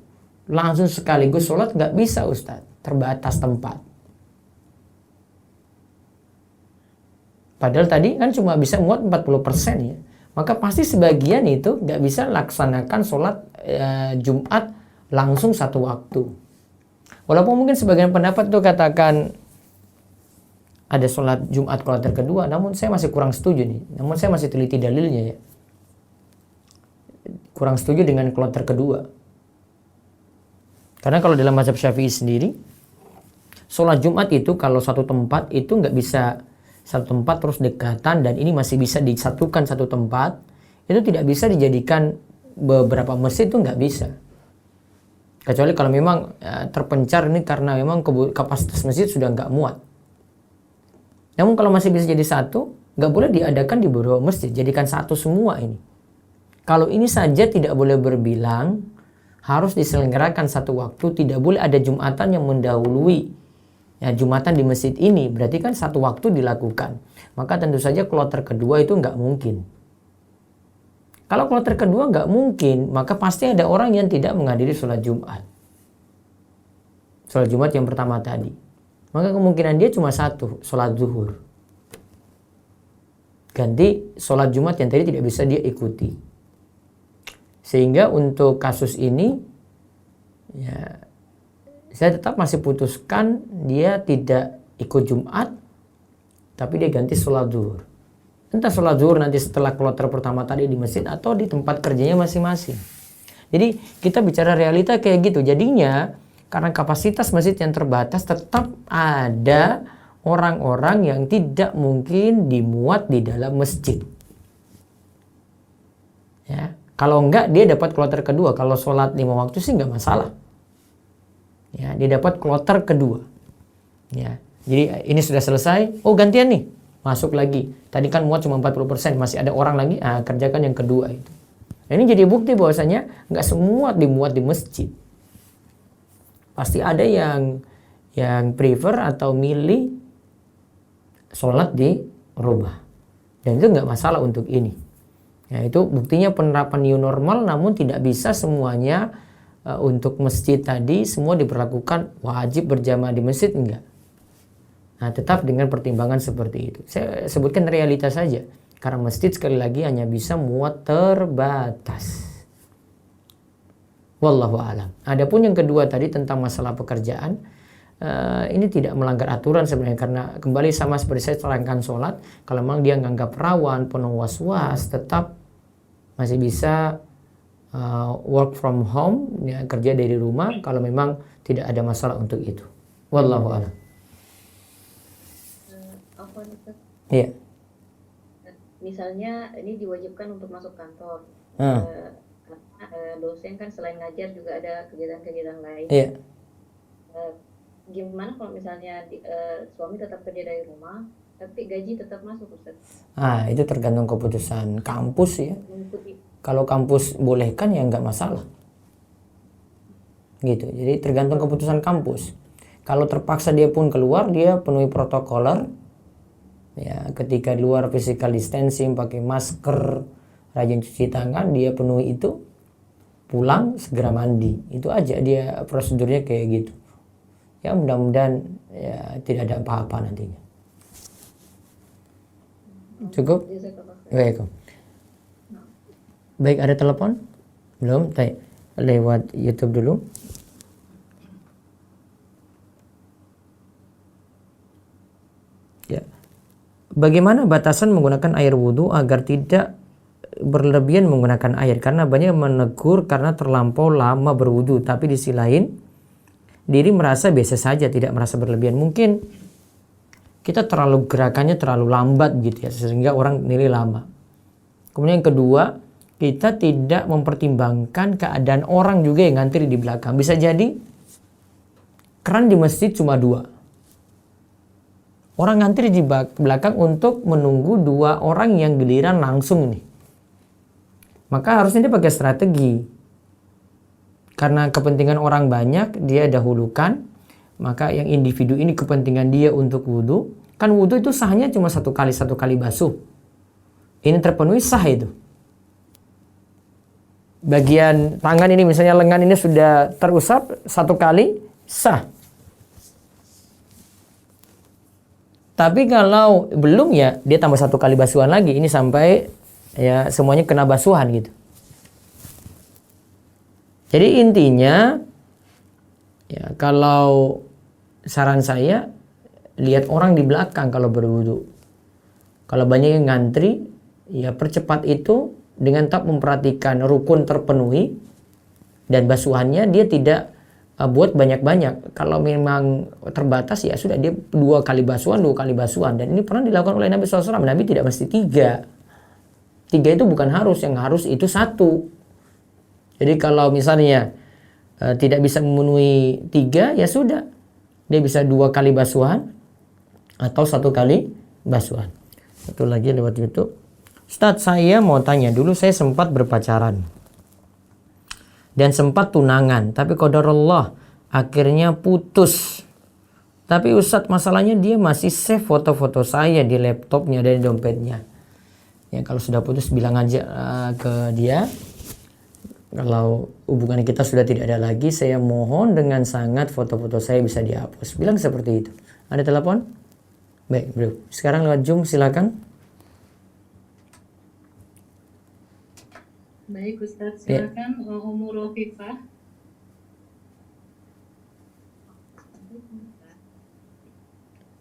langsung sekaligus sholat, nggak bisa Ustadz, terbatas tempat. Padahal tadi kan cuma bisa muat 40% ya. Maka pasti sebagian itu nggak bisa laksanakan sholat Jumat langsung satu waktu. Walaupun mungkin sebagian pendapat itu katakan ada sholat Jumat kloter kedua, namun saya masih kurang setuju nih. Namun saya masih teliti dalilnya ya. Kurang setuju dengan kloter kedua. Karena kalau dalam mazhab Syafi'i sendiri, sholat Jumat itu kalau satu tempat itu nggak bisa satu tempat terus dekatan dan ini masih bisa disatukan satu tempat, itu tidak bisa dijadikan beberapa masjid, itu nggak bisa. Kecuali kalau memang terpencar ini karena memang kapasitas masjid sudah nggak muat. Namun kalau masih bisa jadi satu, nggak boleh diadakan di beberapa masjid, jadikan satu semua ini. Kalau ini saja tidak boleh berbilang, harus diselenggarakan satu waktu, tidak boleh ada Jumatan yang mendahului ya, Jumatan di masjid ini, berarti kan satu waktu dilakukan. Maka tentu saja kloter kedua itu nggak mungkin. Kalau kloter kedua nggak mungkin, maka pasti ada orang yang tidak menghadiri sholat Jumat. Sholat Jumat yang pertama tadi. Maka kemungkinan dia cuma satu, sholat zuhur. Ganti sholat Jumat yang tadi tidak bisa dia ikuti. Sehingga untuk kasus ini, ya, saya tetap masih putuskan dia tidak ikut Jumat, tapi dia ganti sholat zuhur. Entah sholat zuhur nanti setelah kloter pertama tadi di masjid atau di tempat kerjanya masing-masing. Jadi kita bicara realita kayak gitu. Jadinya karena kapasitas masjid yang terbatas, tetap ada orang-orang yang tidak mungkin dimuat di dalam masjid. Ya, kalau enggak dia dapat kloter kedua. Kalau sholat 5 waktu sih nggak masalah. Ya, dia dapat kloter kedua. Ya, jadi ini sudah selesai. Oh gantian nih, masuk lagi. Tadi kan muat cuma 40%, masih ada orang lagi. Kerjakan yang kedua itu. Nah, ini jadi bukti bahwasanya nggak semua dimuat di masjid. Pasti ada yang prefer atau milih sholat di rumah. Dan itu nggak masalah untuk ini. Ya, itu buktinya penerapan new normal, namun tidak bisa semuanya untuk masjid tadi semua diberlakukan wajib berjamaah di masjid, enggak. Nah, tetap dengan pertimbangan seperti itu. Saya sebutkan realitas saja. Karena masjid sekali lagi hanya bisa muat terbatas. Wallahu a'lam. Adapun yang kedua tadi tentang masalah pekerjaan, ini tidak melanggar aturan sebenarnya, karena kembali sama seperti saya terangkan sholat, kalau memang dia nganggap rawan, penuh was-was, tetap masih bisa work from home, ya, kerja dari rumah kalau memang tidak ada masalah untuk itu. Wallahu a'lam. Iya. Misalnya ini diwajibkan untuk masuk kantor. Dosen kan selain ngajar juga ada kegiatan-kegiatan lain. Iya. Gimana kalau misalnya suami tetap kerja dari rumah, tapi gaji tetap masuk, Ustaz? Itu tergantung keputusan kampus ya. Kalau kampus bolehkan ya nggak masalah. Gitu. Jadi tergantung keputusan kampus. Kalau terpaksa dia pun keluar, dia penuhi protokoler. Ya, ketika luar physical distancing, pakai masker, rajin cuci tangan, dia penuhi itu. Pulang segera mandi, itu aja dia prosedurnya kayak gitu. Ya mudah-mudahan ya tidak ada apa-apa nantinya. Cukup? Baik. Baik, ada telepon? Belum? Lewat YouTube dulu. Ya. Bagaimana batasan menggunakan air wudhu agar tidak berlebihan menggunakan air? Karena banyak yang menegur karena terlampau lama berwudu, tapi di sisi lain diri merasa biasa saja, tidak merasa berlebihan. Mungkin kita gerakannya terlalu lambat gitu ya, sehingga orang nilai lama. Kemudian yang kedua, kita tidak mempertimbangkan keadaan orang juga yang ngantri di belakang. Bisa jadi keran di masjid cuma 2. Orang ngantri di belakang untuk menunggu 2 orang yang giliran langsung nih. Maka harusnya dia pakai strategi. Karena kepentingan orang banyak, dia dahulukan. Maka yang individu ini kepentingan dia untuk wudhu. Kan wudhu itu sahnya cuma satu kali basuh. Ini terpenuhi sah itu. Bagian tangan ini misalnya lengan ini sudah terusap 1 kali, sah. Tapi kalau belum ya dia tambah 1 kali basuhan lagi. Ini sampai ya semuanya kena basuhan gitu. Jadi intinya ya kalau saran saya lihat orang di belakang kalau berwudu. Kalau banyak yang ngantri, ya percepat itu dengan tak memperhatikan rukun terpenuhi dan basuhannya dia tidak buat banyak-banyak. Kalau memang terbatas ya sudah dia 2 kali basuhan. Dan ini pernah dilakukan oleh Nabi SAW. Nabi tidak mesti 3. 3 itu bukan harus, yang harus itu 1. Jadi kalau misalnya tidak bisa memenuhi 3 ya sudah. Dia bisa 2 kali basuhan atau 1 kali basuhan. Satu lagi lewat YouTube. Ustadz, saya mau tanya, dulu saya sempat berpacaran dan sempat tunangan, tapi qadarullah akhirnya putus. Tapi Ustadz, masalahnya dia masih save foto-foto saya di laptopnya dan di dompetnya. Ya kalau sudah putus bilang aja ke dia, kalau hubungan kita sudah tidak ada lagi, saya mohon dengan sangat foto-foto saya bisa dihapus. Bilang seperti itu. Ada telepon? Baik, bro. Sekarang lewat Zoom, silakan. Baik Ustadz, silakan Umur Rofifah.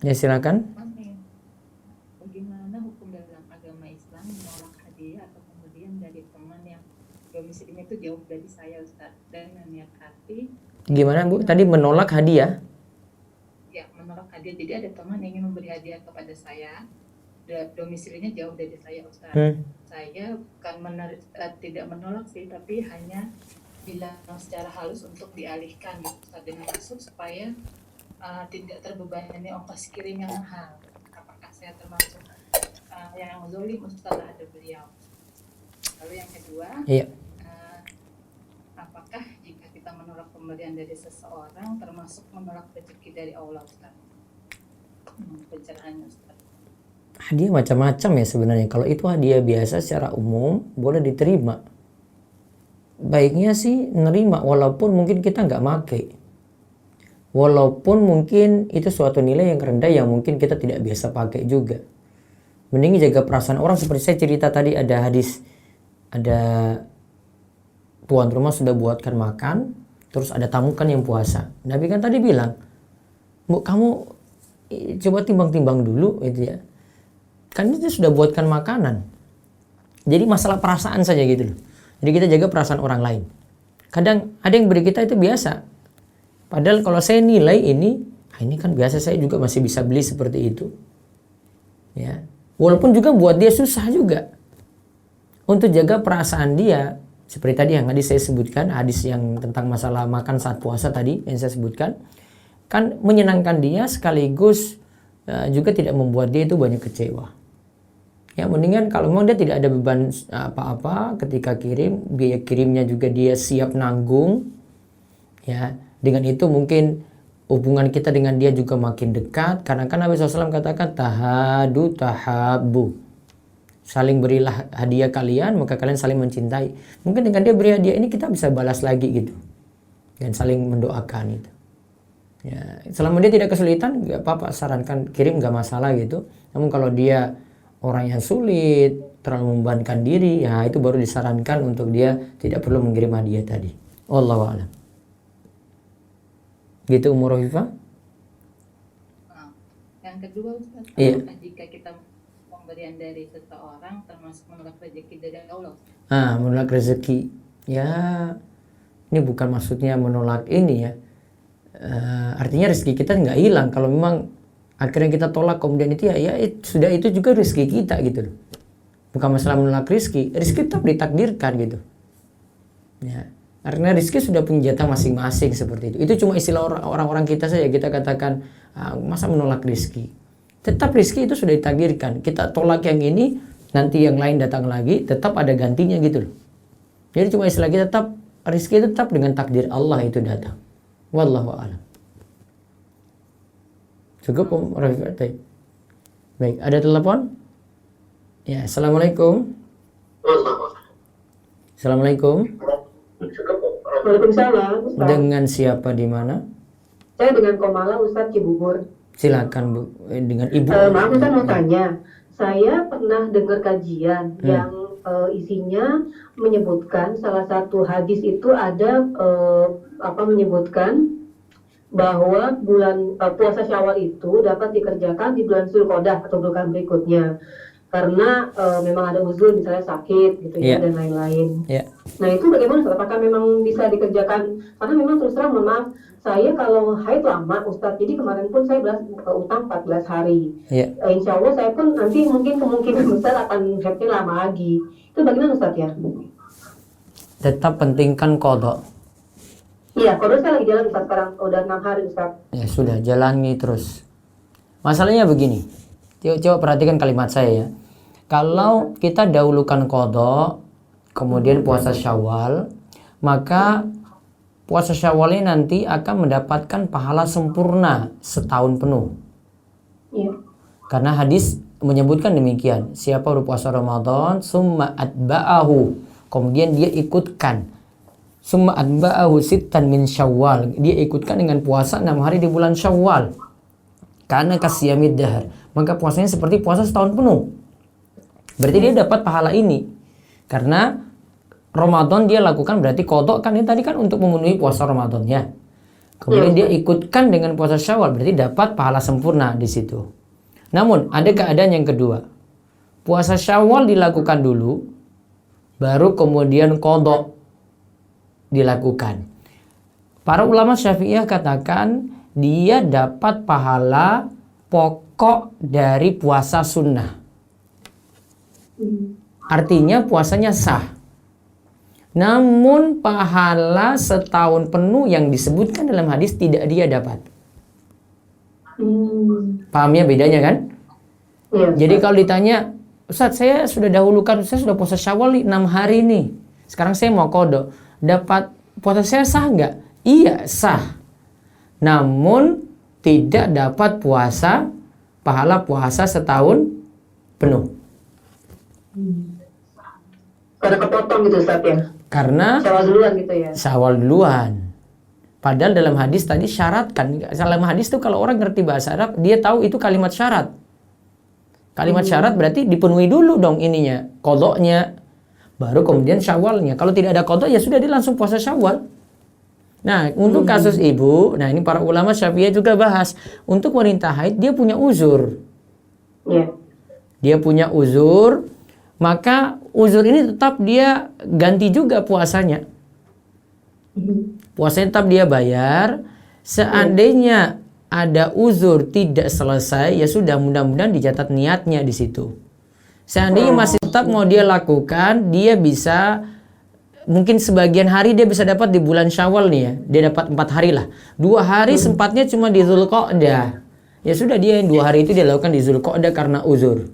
Ya, silakan. Bagaimana hukum dalam agama Islam menolak hadiah atau pemberian dari teman yang domisilinya itu jauh dari saya Ustadz, dan niat hati? Gimana Bu? Tadi menolak hadiah? Ya, menolak hadiah. Jadi ada teman yang ingin memberi hadiah kepada saya, domisilinya jauh dari saya Ustadz. Saya bukan tidak menolak sih, tapi hanya bilang secara halus untuk dialihkan gitu Ustadz, dengan maksud supaya tidak terbebani ongkos kirim yang mahal. Apakah saya termasuk yang zalim Ustadz ada beliau? Lalu yang kedua, apakah jika kita menolak pemberian dari seseorang termasuk menolak rezeki dari Allah Ustadz? Pencerahannya Ustadz. Hadiah macam-macam ya sebenarnya. Kalau itu hadiah biasa secara umum boleh diterima. Baiknya sih nerima walaupun mungkin kita nggak pakai. Walaupun mungkin itu suatu nilai yang rendah yang mungkin kita tidak biasa pakai juga. Mending jaga perasaan orang. Seperti saya cerita tadi, ada hadis, ada tuan rumah sudah buatkan makan, terus ada tamu kan yang puasa. Nabi kan tadi bilang, Bu, kamu coba timbang-timbang dulu gitu ya. Kan itu sudah buatkan makanan. Jadi masalah perasaan saja gitu loh. Jadi kita jaga perasaan orang lain. Kadang ada yang beri kita itu biasa. Padahal kalau saya nilai ini kan biasa, saya juga masih bisa beli seperti itu. Ya. Walaupun juga buat dia susah juga. Untuk jaga perasaan dia, seperti tadi yang tadi saya sebutkan, hadis yang tentang masalah makan saat puasa tadi yang saya sebutkan, kan menyenangkan dia sekaligus juga tidak membuat dia itu banyak kecewa. Ya, mendingan kalau memang dia tidak ada beban apa-apa ketika kirim, biaya kirimnya juga dia siap nanggung. Ya, dengan itu mungkin hubungan kita dengan dia juga makin dekat, karena kan Nabi SAW katakan tahadu tahabu. Saling berilah hadiah kalian, maka kalian saling mencintai. Mungkin dengan dia beri hadiah ini kita bisa balas lagi gitu. Dan saling mendoakan itu. Ya, selama dia tidak kesulitan, nggak apa-apa, sarankan kirim, nggak masalah gitu. Namun kalau dia orang yang sulit, terlalu membebankan diri, ya itu baru disarankan untuk dia tidak perlu mengirim hadiah tadi. Wallahu a'lam. Gitu Umur Rofifah. Yang kedua Ustaz, jika kita pemberian dari seseorang termasuk menolak rezeki dari Allah? Menolak rezeki. Ya, ini bukan maksudnya menolak ini ya. Artinya rezeki kita nggak hilang. Kalau memang akhirnya kita tolak kemudian itu sudah, itu juga rezeki kita gitu loh. Bukan masalah menolak rezeki tetap ditakdirkan gitu. Ya, karena rezeki sudah punya jatah masing-masing seperti itu. Itu cuma istilah orang-orang kita saja, kita katakan masa menolak rezeki. Tetap rezeki itu sudah ditakdirkan. Kita tolak yang ini, nanti yang lain datang lagi, tetap ada gantinya gitu loh. Jadi cuma istilah kita, tetap rezeki tetap dengan takdir Allah itu datang. Wallahu a'lam. Cukup Om Rafiq. Baik, ada telepon? Ya, assalamualaikum. Assalamualaikum. Waalaikumsalam. Ustaz. Dengan siapa di mana? Saya dengan Komala Ustadz Cibubur. Silakan Bu, dengan Ibu. Maaf Ustadz mau tanya. Saya pernah dengar kajian yang isinya menyebutkan salah satu hadis itu ada menyebutkan bahwa bulan puasa Syawal itu dapat dikerjakan di bulan Zulqa'dah atau bulan berikutnya karena memang ada uzur misalnya sakit gitu ya dan lain-lain. Nah itu bagaimana Ustaz? Apakah memang bisa dikerjakan? Karena memang terus terang mohon maaf, saya kalau haid lama Ustaz, jadi kemarin pun saya utang 14 hari. Insya Allah saya pun nanti mungkin kemungkinan besar akan haidnya lama lagi. Itu bagaimana Ustaz ya? Tetap pentingkan qadha. Iya, qadha saya lagi jalan Ustaz sekarang, udah 6 hari Ustaz. Ya sudah, jalani terus. Masalahnya begini, coba perhatikan kalimat saya ya. Kalau kita dahulukan qadha, kemudian puasa Syawal, maka puasa Syawal ini nanti akan mendapatkan pahala sempurna setahun penuh. Karena hadis menyebutkan demikian. Siapa berpuasa Ramadan, summa atba'ahu, kemudian dia ikutkan, summa atba'ahu sittan min Syawal, dia ikutkan dengan puasa 6 hari di bulan Syawal. Karena kasiyamid dahar, maka puasanya seperti puasa setahun penuh. Berarti dia dapat pahala ini. Karena Ramadan dia lakukan berarti qadha kan ini tadi kan untuk memenuhi puasa Ramadannya. Kemudian dia ikutkan dengan puasa Syawal, berarti dapat pahala sempurna di situ. Namun ada keadaan yang kedua. Puasa Syawal dilakukan dulu, baru kemudian qadha dilakukan. Para ulama Syafi'iyah katakan dia dapat pahala pokok dari puasa sunnah. Artinya puasanya sah. Namun pahala setahun penuh yang disebutkan dalam hadis tidak dia dapat. Paham ya bedanya kan? Jadi kalau ditanya, Ustaz saya sudah dahulukan, saya sudah puasa Syawal 6 hari nih. Sekarang saya mau qadha. Dapat puasa saya sah nggak? Iya sah. Namun tidak dapat pahala puasa setahun penuh. Karena kepotong gitu Ustaz ya? Karena Syawal duluan gitu ya? Syawal duluan. Padahal dalam hadis tadi syaratkan. Dalam hadis itu kalau orang ngerti bahasa Arab, dia tahu itu kalimat syarat. Kalimat syarat berarti dipenuhi dulu dong ininya, qadhanya. Baru kemudian Syawalnya. Kalau tidak ada qadha ya sudah dia langsung puasa Syawal. Nah, untuk kasus ibu, nah ini para ulama Syafi'iyah juga bahas. Untuk wanita haid dia punya uzur. Dia punya uzur, maka uzur ini tetap dia ganti juga puasanya. Puasanya tetap dia bayar. Seandainya ada uzur tidak selesai, ya sudah mudah-mudahan dicatat niatnya di situ. Seandainya masih tetap mau dia lakukan, dia bisa mungkin sebagian hari dia bisa dapat di bulan Syawal nih ya. Dia dapat 4 hari lah. 2 hari sempatnya cuma di Zulqa'dah. Ya sudah dia yang 2 hari itu dia lakukan di Zulqa'dah karena uzur.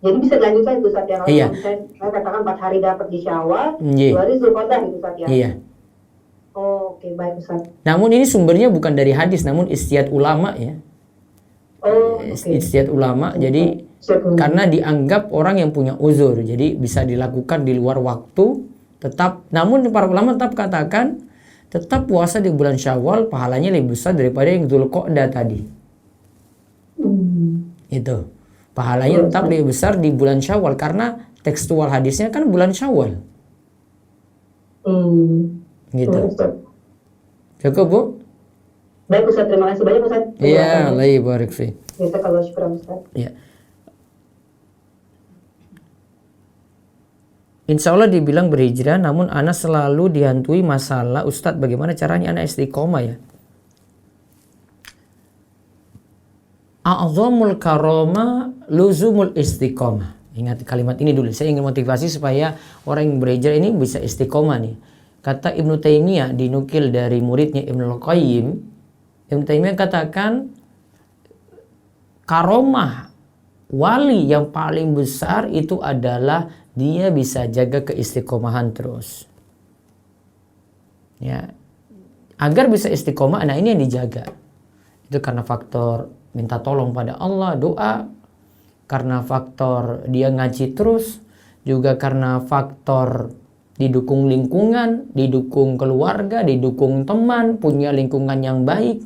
Jadi bisa dilanjutkan itu Ustaz ya. Iya. Saya katakan 4 hari dapat di Syawal, 2 hari Zulqa'dah gitu Ustaz ya. Iya. Oke, baik Ustaz. Namun ini sumbernya bukan dari hadis, namun istihad ulama ya. Istihad ulama. Jadi karena dianggap orang yang punya uzur, jadi bisa dilakukan di luar waktu tetap. Namun para ulama tetap katakan tetap puasa di bulan Syawal pahalanya lebih besar daripada yang Zulqa'dah tadi. Itu pahalanya tetap lebih besar di bulan Syawal karena tekstual hadisnya kan bulan Syawal. Gitu. Cukup Bu? Baik Ustaz, terima kasih banyak Ustaz. Iya, Allah barik fi. Bisa kalau syukur Ustaz. Iya. Insya Allah dibilang berhijrah, namun anak selalu dihantui masalah. Ustadz, bagaimana caranya anak istiqomah ya? A'zamul karoma luzumul istiqomah. Ingat kalimat ini dulu. Saya ingin motivasi supaya orang yang berhijrah ini bisa istiqomah nih. Kata Ibnu Taimiyah dinukil dari muridnya Ibnu Qayyim. Ibnu Taimiyah katakan karomah wali yang paling besar itu adalah dia bisa jaga keistiqomahan terus. Ya. Agar bisa istiqomah, nah ini yang dijaga. Itu karena faktor minta tolong pada Allah, doa. Karena faktor dia ngaji terus. Juga karena faktor didukung lingkungan, didukung keluarga, didukung teman, punya lingkungan yang baik.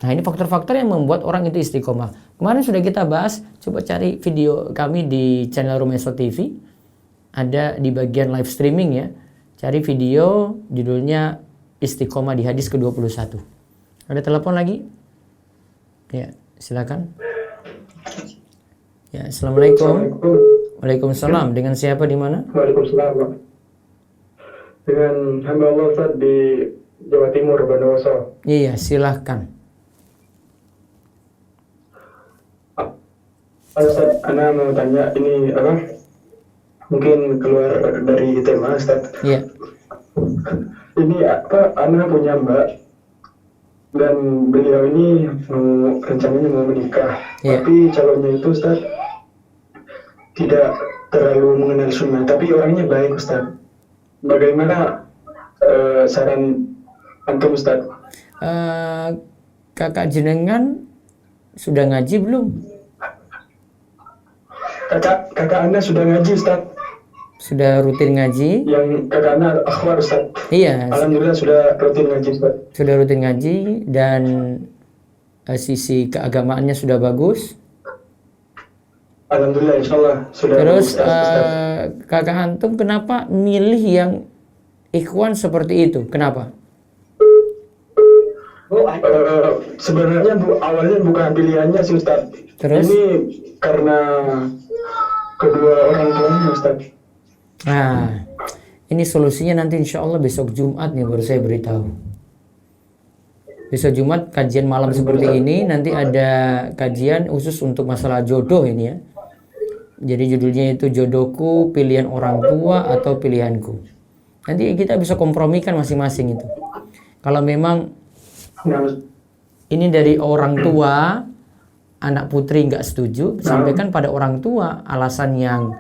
Nah ini faktor-faktor yang membuat orang itu istiqomah. Kemarin sudah kita bahas, coba cari video kami di channel Rumeso TV. Ada di bagian live streaming ya. Cari video judulnya istiqomah di hadis ke-21. Ada telepon lagi? Ya, silakan. Ya, assalamualaikum. Waalaikumsalam. Dengan siapa di mana? Waalaikumsalam, Pak. Dengan hamba Allah Ustaz di Jawa Timur, Bondowoso. Iya, silahkan. Ustaz, Ana mau tanya ini apa? Mungkin keluar dari tema, Ustaz. Iya. Ini apa? Ana punya mbak dan beliau ini rencananya mau menikah. Iya. Tapi calonnya itu, Ustaz, tidak terlalu mengenal sunnah, tapi orangnya baik, Ustaz. Bagaimana saran antum, Ustaz? Kakak jenengan sudah ngaji belum? Kakak Anda sudah ngaji, Ustaz. Sudah rutin ngaji? Yang kakak Anda akhwar, Ustaz. Iya. Alhamdulillah sudah rutin ngaji, Ustaz. Sudah rutin ngaji dan sisi keagamaannya sudah bagus. Alhamdulillah, insyaallah sudah. Terus Ustaz. kakak antum kenapa milih yang ikhwan seperti itu? Kenapa? Sebenarnya awalnya bukan pilihannya sih, Ustaz. Terus? Ini karena kedua orang tuanya, Ustaz. Nah, ini solusinya nanti insya Allah besok Jumat nih baru saya beritahu. Besok Jumat kajian malam seperti ini, nanti ada kajian khusus untuk masalah jodoh ini ya. Jadi judulnya itu jodohku, pilihan orang tua atau pilihanku. Nanti kita bisa kompromikan masing-masing itu. Kalau memang ini dari orang tua, anak putri nggak setuju, sampaikan pada orang tua alasan yang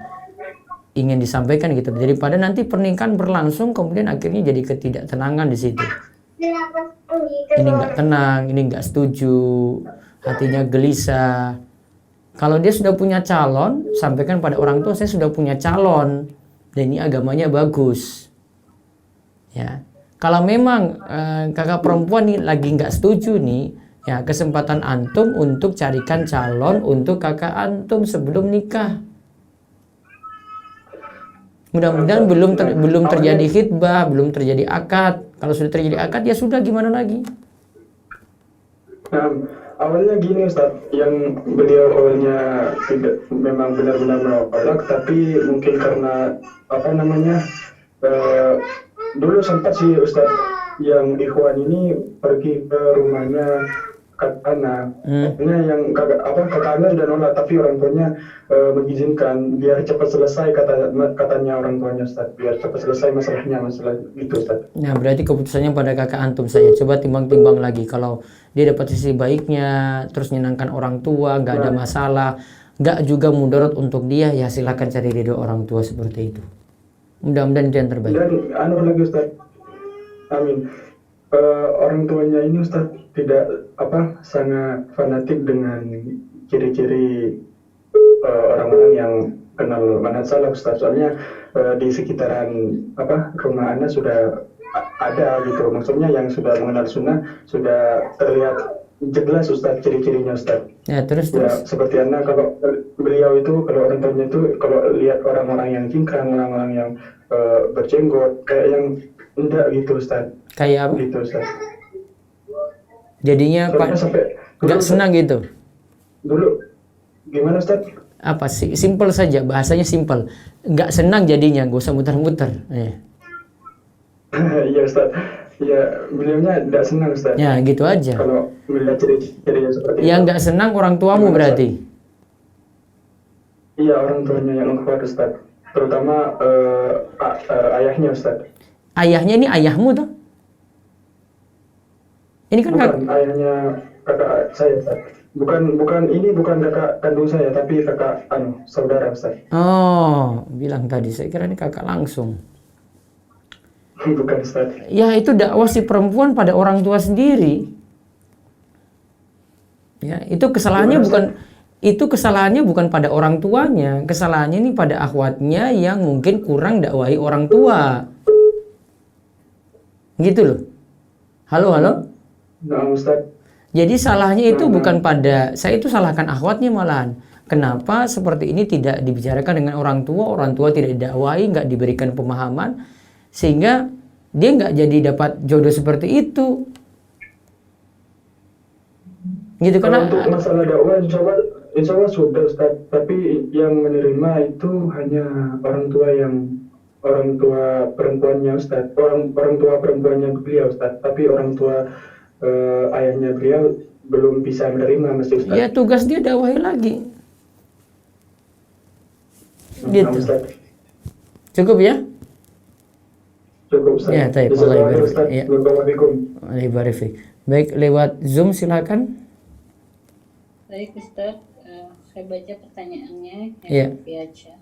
ingin disampaikan gitu. Daripada nanti pernikahan berlangsung kemudian akhirnya jadi ketidaktenangan di situ. Ini nggak tenang, ini nggak setuju, hatinya gelisah. Kalau dia sudah punya calon, sampaikan pada orang tua, saya sudah punya calon dan ini agamanya bagus. Ya, kalau memang kakak perempuan nih lagi nggak setuju nih, ya kesempatan antum untuk carikan calon untuk kakak antum sebelum nikah. Mudah-mudahan belum terjadi khitbah, belum terjadi akad. Kalau sudah terjadi akad ya sudah, gimana lagi? Awalnya gini, Ustaz, yang beliau awalnya tidak memang benar-benar menolak, tapi mungkin karena apa namanya dulu sempat sih, Ustaz, yang ikhwan ini pergi ke rumahnya kakak anak. Akhirnya yang kakak anak sudah nolak, tapi orang tuanya mengizinkan biar cepat selesai, katanya orang tuanya, Ustaz, biar cepat selesai masalah itu, Ustaz. Nah, berarti keputusannya pada kakak antum saya. Coba timbang-timbang lagi. Kalau dia dapat sisi baiknya, terus menyenangkan orang tua, nggak ada masalah, nggak juga mudarat untuk dia, ya silakan cari ridho orang tua seperti itu. Mudah-mudahan itu yang terbaik. Dan lagi, Ustaz, amin. Orang tuanya ini, Ustaz, tidak sangat fanatik dengan ciri-ciri orang-orang yang kenal manhaj salaf, Ustaz. Soalnya di sekitaran rumah Anda sudah ada gitu, maksudnya yang sudah mengenal sunnah sudah terlihat jelas, Ustaz, ciri-cirinya, Ustaz. Ya, terus. Seperti Anda, kalau beliau itu, kalau orang tuanya itu, kalau lihat orang-orang yang cingkrang, orang-orang yang berjenggot, kayak yang enggak gitu, Ustaz. Kayak apa? Gitu, Ustaz. Jadinya Pak nggak senang gitu. Dulu gimana, Ustaz? Apa sih? Simpel saja, bahasanya simpel. Nggak senang jadinya, gak usah muter-muter. Iya, Ustaz. Ya, beliaunya tidak senang, Ustaz. Ya, gitu aja. Kalau melihat ciri-cirinya seperti itu. Yang nggak senang orang tuamu berarti? Iya, orang tuanya yang kuat, Ustaz. Terutama ayahnya, Ustaz. Ayahnya ini ayahmu tuh? Ini kan bukan ayahnya kakak saya, Ustaz. Bukan kakak kandung saya, tapi kakak saudara, Ustaz. Oh, bilang tadi, saya kira ini kakak langsung. Bukan, Ustaz. Ya, itu dakwah si perempuan pada orang tua sendiri. Ya, itu kesalahannya bukan pada orang tuanya, kesalahannya ini pada akhwatnya yang mungkin kurang dakwahi orang tua. Gitu loh. Halo. Nah, Ustaz. Jadi salahnya itu bukan pada saya, itu salahkan akhwatnya malahan. Kenapa seperti ini tidak dibicarakan dengan orang tua tidak didakwahi, nggak diberikan pemahaman, sehingga dia nggak jadi dapat jodoh seperti itu. Gitu Kalau karena untuk masalah dakwah insya Allah sudah Ustaz, tapi yang menerima itu hanya orang tua perempuannya Ustaz, orang tua perempuannya beliau Ustaz, tapi orang tua ayahnya beliau belum bisa menerima masih Ustaz. ya tugas dia dakwahi lagi. Gitu. Ustaz. Cukup ya? Cukup Ustaz. Ya, baik. Jazakallahu Ustaz. Ya. Waalaikumsalam. Baik, lewat Zoom silakan. Baik Ustaz, saya baca pertanyaannya Iya. yang baca.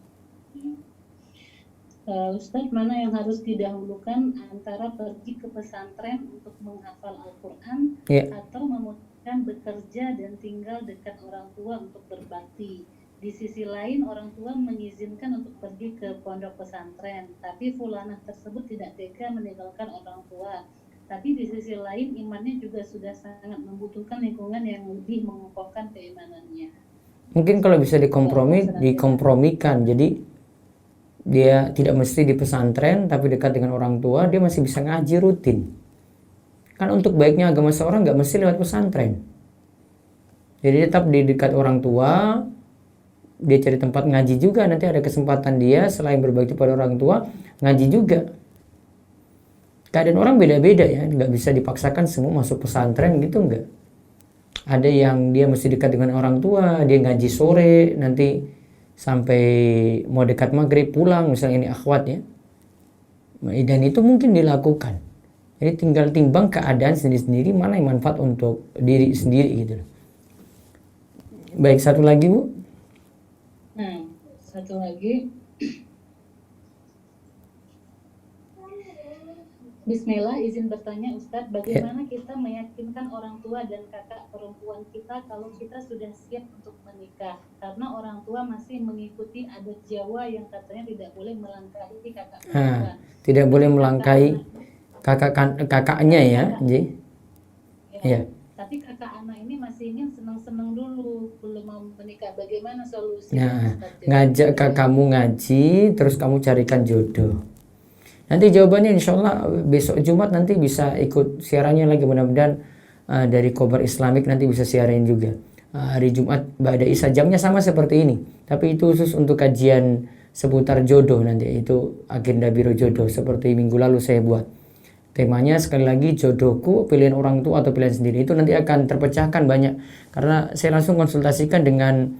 Ustaz, mana yang harus didahulukan antara pergi ke pesantren untuk menghafal Al-Quran atau memutuskan bekerja dan tinggal dekat orang tua untuk berbakti? Di sisi lain, orang tua mengizinkan untuk pergi ke pondok pesantren, tapi fulanah tersebut tidak tega meninggalkan orang tua. Tapi di sisi lain, imannya juga sudah sangat membutuhkan lingkungan yang lebih mengokohkan keimanannya. Mungkin kalau bisa dikompromikan. Jadi dia tidak mesti di pesantren, tapi dekat dengan orang tua, dia masih bisa ngaji rutin. Kan untuk baiknya agama seorang nggak mesti lewat pesantren. Jadi tetap di dekat orang tua, dia cari tempat ngaji juga. Nanti ada kesempatan dia selain berbakti pada orang tua, ngaji juga. Keadaan orang beda-beda ya, nggak bisa dipaksakan semua masuk pesantren gitu, nggak. Ada yang dia mesti dekat dengan orang tua, dia ngaji sore, nanti sampai mau dekat maghrib pulang, misalnya ini akhwat ya. Dan itu mungkin dilakukan. Jadi tinggal timbang keadaan sendiri-sendiri, mana yang manfaat untuk diri sendiri gitu. Baik, satu lagi Bu. Satu lagi. Bismillah, izin bertanya Ustadz, bagaimana kita meyakinkan orang tua dan kakak perempuan kita kalau kita sudah siap untuk menikah? Karena orang tua masih mengikuti adat Jawa yang katanya tidak boleh melangkahi kakak perempuan. Tidak boleh melangkahi kakaknya ya, Ji. Ya. Tapi kakak anak ini masih ingin senang-senang dulu, belum mau menikah. Bagaimana solusi? Ngajak kakakmu ngaji, terus kamu carikan jodoh. Nanti jawabannya insya Allah besok Jumat nanti bisa ikut siarannya lagi, mudah-mudahan dari Khobar Islamik nanti bisa siarin juga. Hari Jumat Ba'da Isya, jamnya sama seperti ini, tapi itu khusus untuk kajian seputar jodoh. Nanti itu agenda Biro Jodoh seperti minggu lalu saya buat. Temanya sekali lagi jodohku, pilihan orang tua atau pilihan sendiri. Itu nanti akan terpecahkan banyak, karena saya langsung konsultasikan dengan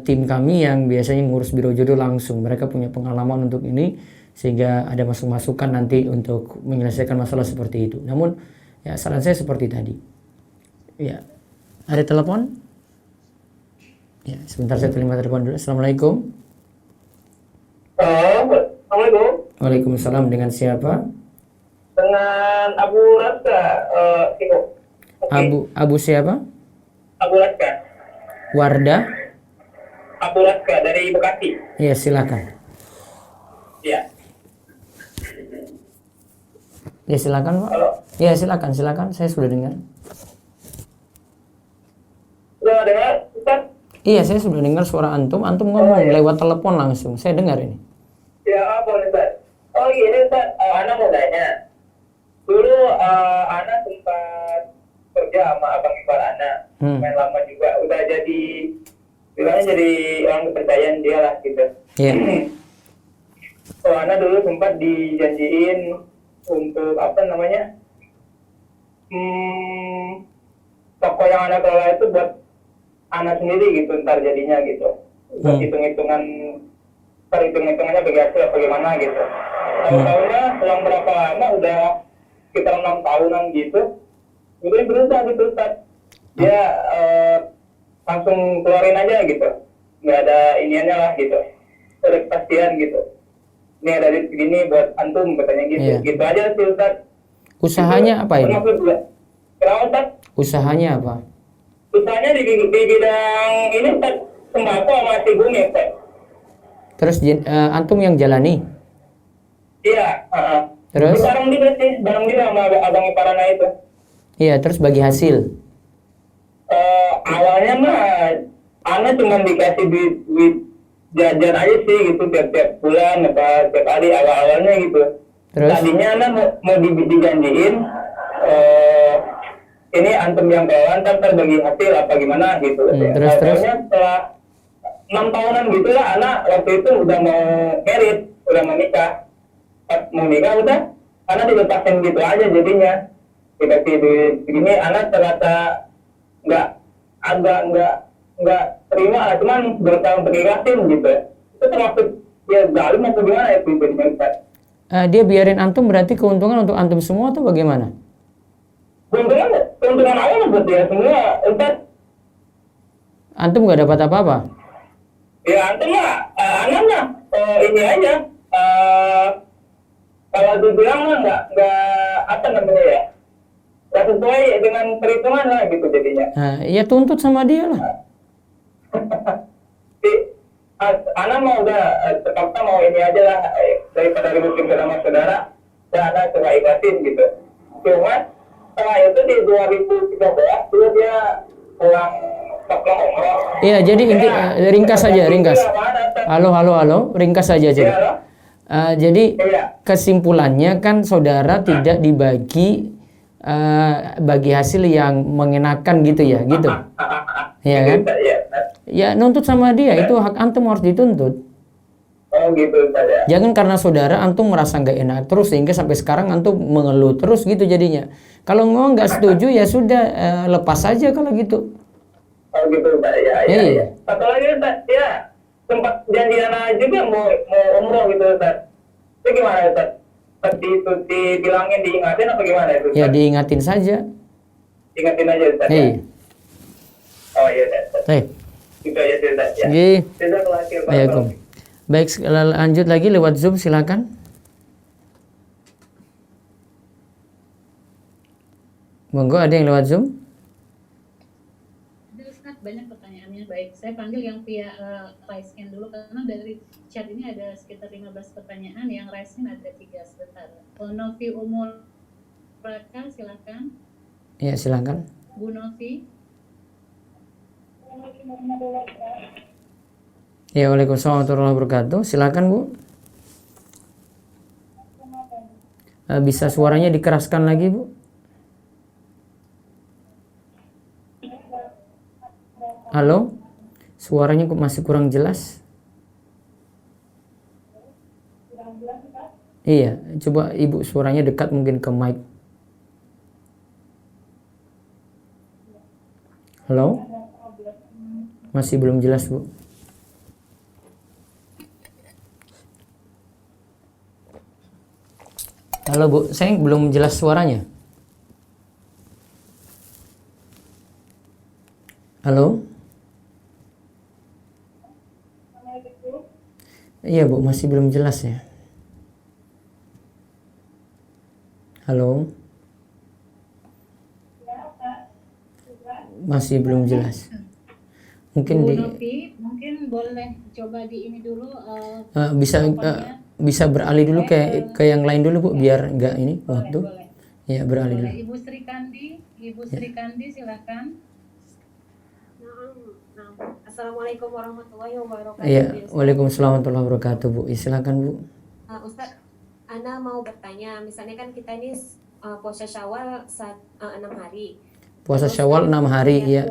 tim kami yang biasanya ngurus Biro Jodoh langsung. Mereka punya pengalaman untuk ini, sehingga ada masukan nanti untuk menyelesaikan masalah seperti itu. Namun ya saran saya seperti tadi. Ya, ada telepon? Ya, sebentar saya terima telepon dulu. Assalamualaikum. Assalamualaikum. Waalaikumsalam. Dengan siapa? Dengan Abu Raska. Abu siapa? Abu Raska. Wardah. Abu Raska dari Bekasi. Iya, silakan. Iya. Ya silakan Pak. Halo. Ya silakan, saya sudah dengar. Sudah dengar, Ustaz? Iya, saya sudah dengar suara antum ngomong lewat telepon langsung. Saya dengar ini. Ya, boleh Ustaz. Oh iya, Ustaz, Ana mau tanya. Dulu Ana sempat kerja sama abang ipar Ana, main lama juga. Udah bilangnya jadi orang kepercayaan dia lah gitu. Iya. So, Ana dulu sempat dijanjiin untuk toko yang Ana kelola itu buat Ana sendiri gitu, ntar jadinya gitu. Buat hitung-hitungannya bagi hasil bagaimana gitu. Tahu-tahunya selang berapa lama, udah sekitar 6 tahunan gitu, udah berusaha gitu Ustaz. Dia langsung keluarin aja gitu, nggak ada iniannya lah gitu, ada kepastian gitu. Ini ada duit segini buat antum katanya gitu. Gitu aja sih Ustaz. Usahanya apa ini? Kenapa Ustaz? Usahanya apa? Usahanya di bidang ini Ustaz, sembako sama bumi Ustaz. Terus antum yang jalani? Iya. Terus? Barang dia sama abang iparana itu. Iya, terus bagi hasil? Awalnya mah Ana cuma dikasih duit jajan aja sih gitu tiap bulan apa tiap hari awalnya gitu. Terus? Tadinya Ana mau dijanjiin ini antum yang kawan ntar bagi hasil apa gimana gitu. Terus? Setelah 6 tahunan gitu lah, anak waktu itu udah mau merit, udah mau nikah. Pas mau nikah udah, anak dilepasin gitu aja jadinya. Dikasih duit segini, anak ternyata nggak terima lah, cuman berusaha untuk ikhlasin gitu. Itu termasuk ya zalim atau gimana ya pribadinya Ustaz? Dia biarin antum berarti keuntungan untuk antum semua atau bagaimana? Keuntungan awal buat dia semua, Ustaz. Antum nggak dapat apa-apa? Ya antum lah, anaknya ini aja. Kalau dibilang mah nggak apa namanya ya, nggak sesuai dengan perhitungan lah gitu jadinya. Ya tuntut sama dia lah. Anak mau udah terpaksa mau ini aja lah, daripada ributin sama saudara, dan anak coba ikhlasin gitu. Cuma setelah itu di 2013 dia pulang umroh. Iya, jadi inti ringkas saja, ringkas. Halo, ringkas saja jadi. Jadi kesimpulannya kan saudara tidak dibagi bagi hasil yang mengenakan gitu ya, gitu. Ya kan? Ya nuntut sama dia, itu hak antum, harus dituntut. Oh gitu saja. Jangan karena saudara antum merasa nggak enak terus sehingga sampai sekarang antum mengeluh terus gitu jadinya. Kalau nggak setuju ya sudah, lepas saja kalau gitu. Oh gitu Pak, ya. Satu lagi Ustaz, ya sempat janji anak juga mau umroh gitu Ustaz. Itu gimana Ustaz? Seperti itu dibilangin, diingatin apa gimana itu Ustaz? Ya diingatin saja. Ingatin aja Ustaz. Ya? Oh iya Ustaz. Itu aja Ustaz ya. Assalamualaikum. Baik, lanjut lagi lewat Zoom, silakan. Monggo, ada yang lewat Zoom? Banyak pertanyaannya. Baik, saya panggil yang via raise hand dulu karena dari chat ini ada sekitar 15 pertanyaan, yang raise hand ada 3 sebentar. Novi Umur Raka, silakan. Ya, silakan. Bu Novi. Ya, waalaikumsalam warahmatullahi wabarakatuh. Silakan Bu. Bisa suaranya dikeraskan lagi Bu? Halo, suaranya kok masih kurang jelas? Iya, coba Ibu suaranya dekat mungkin ke mic. Halo? Masih belum jelas Bu. Halo Bu, saya belum jelas suaranya. Halo? Iya Bu, masih belum jelas ya. Halo? Masih belum jelas. Mungkin Bu Novi, mungkin boleh coba di ini dulu. Bisa beralih dulu ke yang lain dulu Bu, biar enggak ini waktu. Boleh. Ya, beralih dulu. Ibu Sri Kandi, silakan. Assalamualaikum warahmatullahi wabarakatuh. Iya, waalaikumsalam warahmatullahi wabarakatuh Bu. Silakan Bu. Ustadz, Ana mau bertanya, misalnya kan kita ini puasa Syawal 6 hari. Puasa Syawal 6 hari ya.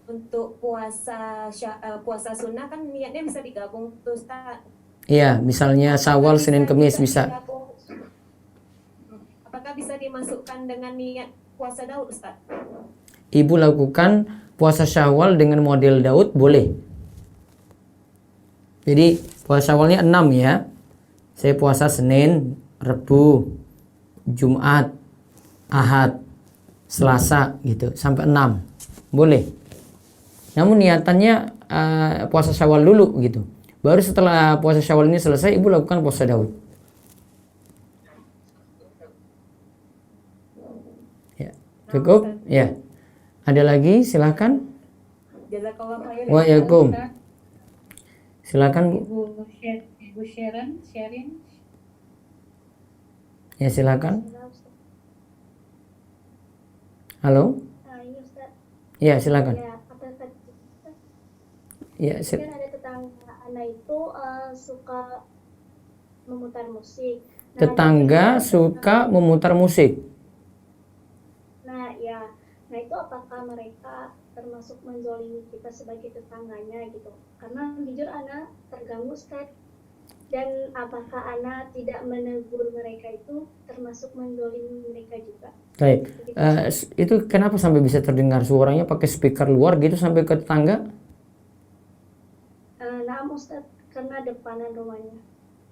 Untuk puasa sunnah kan niatnya bisa digabung tuh Ustaz. Iya, misalnya Syawal, Senin, Kamis bisa. Apakah bisa dimasukkan dengan niat puasa Daud Ustaz? Ibu lakukan puasa Syawal dengan model Daud boleh. Jadi puasa Syawalnya 6 ya. Saya puasa Senin, Rebu, Jumat, Ahad, Selasa gitu sampai 6. Boleh. Namun niatannya puasa Syawal dulu gitu. Baru setelah puasa Syawal ini selesai Ibu lakukan puasa Daud. Ya, cukup? Ya. Ada lagi? Silakan. Jazakallah khairan. Waalaikum. Silakan Bu. Ibu Sharon. Ya, silakan. Halo? Ya, silakan. Ya, kan ada tetangga anak itu suka memutar musik. tetangga suka memutar musik. Nah ya, nah itu apakah mereka termasuk menzolimi kita sebagai tetangganya gitu? Karena jujur Ana terganggu Ustaz. Dan apakah Ana tidak menegur mereka itu termasuk menzolimi mereka juga? Baik, itu kenapa sampai bisa terdengar suaranya pakai speaker luar gitu sampai ke tetangga? Nah Ustaz, karena depanan rumahnya.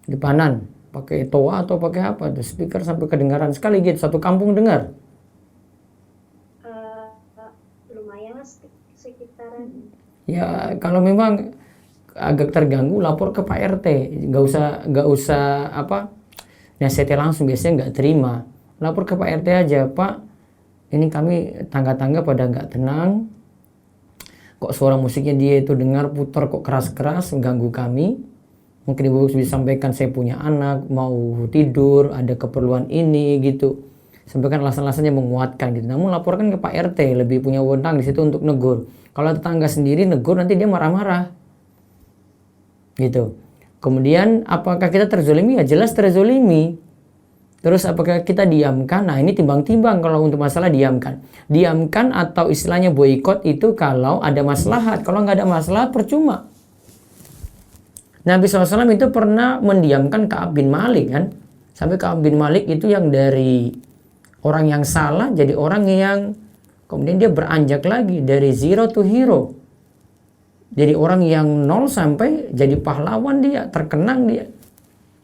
Depanan, pakai toa atau pakai apa? Ada speaker sampai kedengaran sekali gitu, satu kampung dengar. Lumayan lah sekitaran. Ya kalau memang agak terganggu lapor ke Pak RT, nggak usah apa nasihatnya langsung, biasanya nggak terima. Lapor ke Pak RT aja, Pak ini kami tangga-tangga pada nggak tenang, kok suara musiknya dia itu dengar putar kok keras-keras mengganggu kami. Mungkin ibu bisa sampaikan saya punya anak mau tidur, ada keperluan ini gitu, sampaikan alasan-alasannya menguatkan gitu. Namun laporkan ke Pak RT, lebih punya wewenang di situ untuk negur. Kalau tetangga sendiri negur nanti dia marah-marah gitu. Kemudian apakah kita terzolimi? Ya jelas terzolimi. Terus apakah kita diamkan? Nah ini timbang-timbang kalau untuk masalah diamkan. Diamkan atau istilahnya boikot itu kalau ada maslahat. Kalau nggak ada maslahat percuma. Nabi SAW itu pernah mendiamkan Ka'ab bin Malik kan. Sampai Ka'ab bin Malik itu yang dari orang yang salah jadi orang yang kemudian dia beranjak lagi dari zero to hero. Jadi orang yang nol sampai jadi pahlawan dia, terkenang dia.